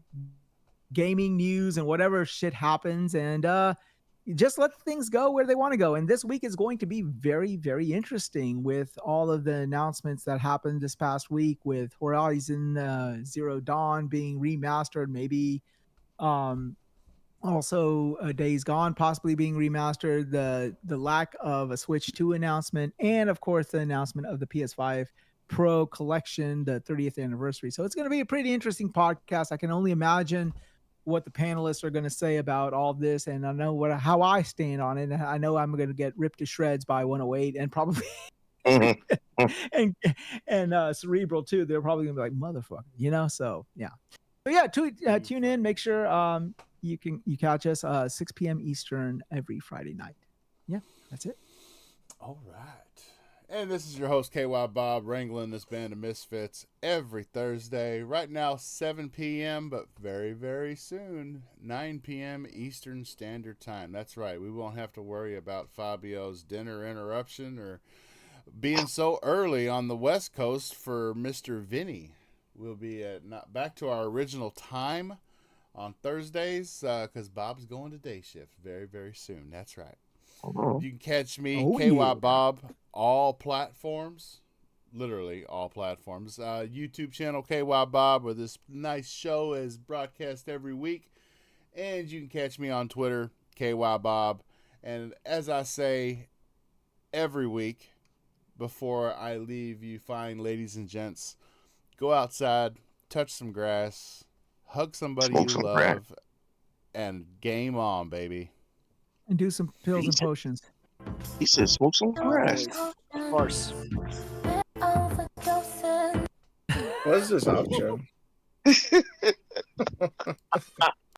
gaming news and whatever shit happens. And, just let things go where they want to go. And this week is going to be very, very interesting with all of the announcements that happened this past week with Horizon Zero Dawn being remastered, maybe also Days Gone possibly being remastered, the lack of a Switch 2 announcement, and of course the announcement of the PS5 Pro collection, the 30th anniversary. So it's going to be a pretty interesting podcast. I can only imagine what the panelists are going to say about all this, and I know how I stand on it. And I know I'm going to get ripped to shreds by 108 and probably and Cerebral too. They're probably going to be like, motherfucker, So yeah. But yeah, tune in. Make sure you catch us 6 p.m. Eastern every Friday night. Yeah, that's it. All right. And this is your host, KY Bob, wrangling this band of misfits every Thursday. Right now, 7 p.m., but very, very soon, 9 p.m. Eastern Standard Time. That's right. We won't have to worry about Fabio's dinner interruption or being so early on the West Coast for Mr. Vinny. We'll be back to our original time on Thursdays because Bob's going to day shift very, very soon. That's right. You can catch me, KY Bob, all platforms, literally all platforms. YouTube channel KY Bob, where this nice show is broadcast every week. And you can catch me on Twitter, KY Bob. And as I say every week before I leave you fine ladies and gents, go outside, touch some grass, hug somebody you love, and game on, baby. And do some pills and potions. He said smoke some grass. Of course. What is this outro?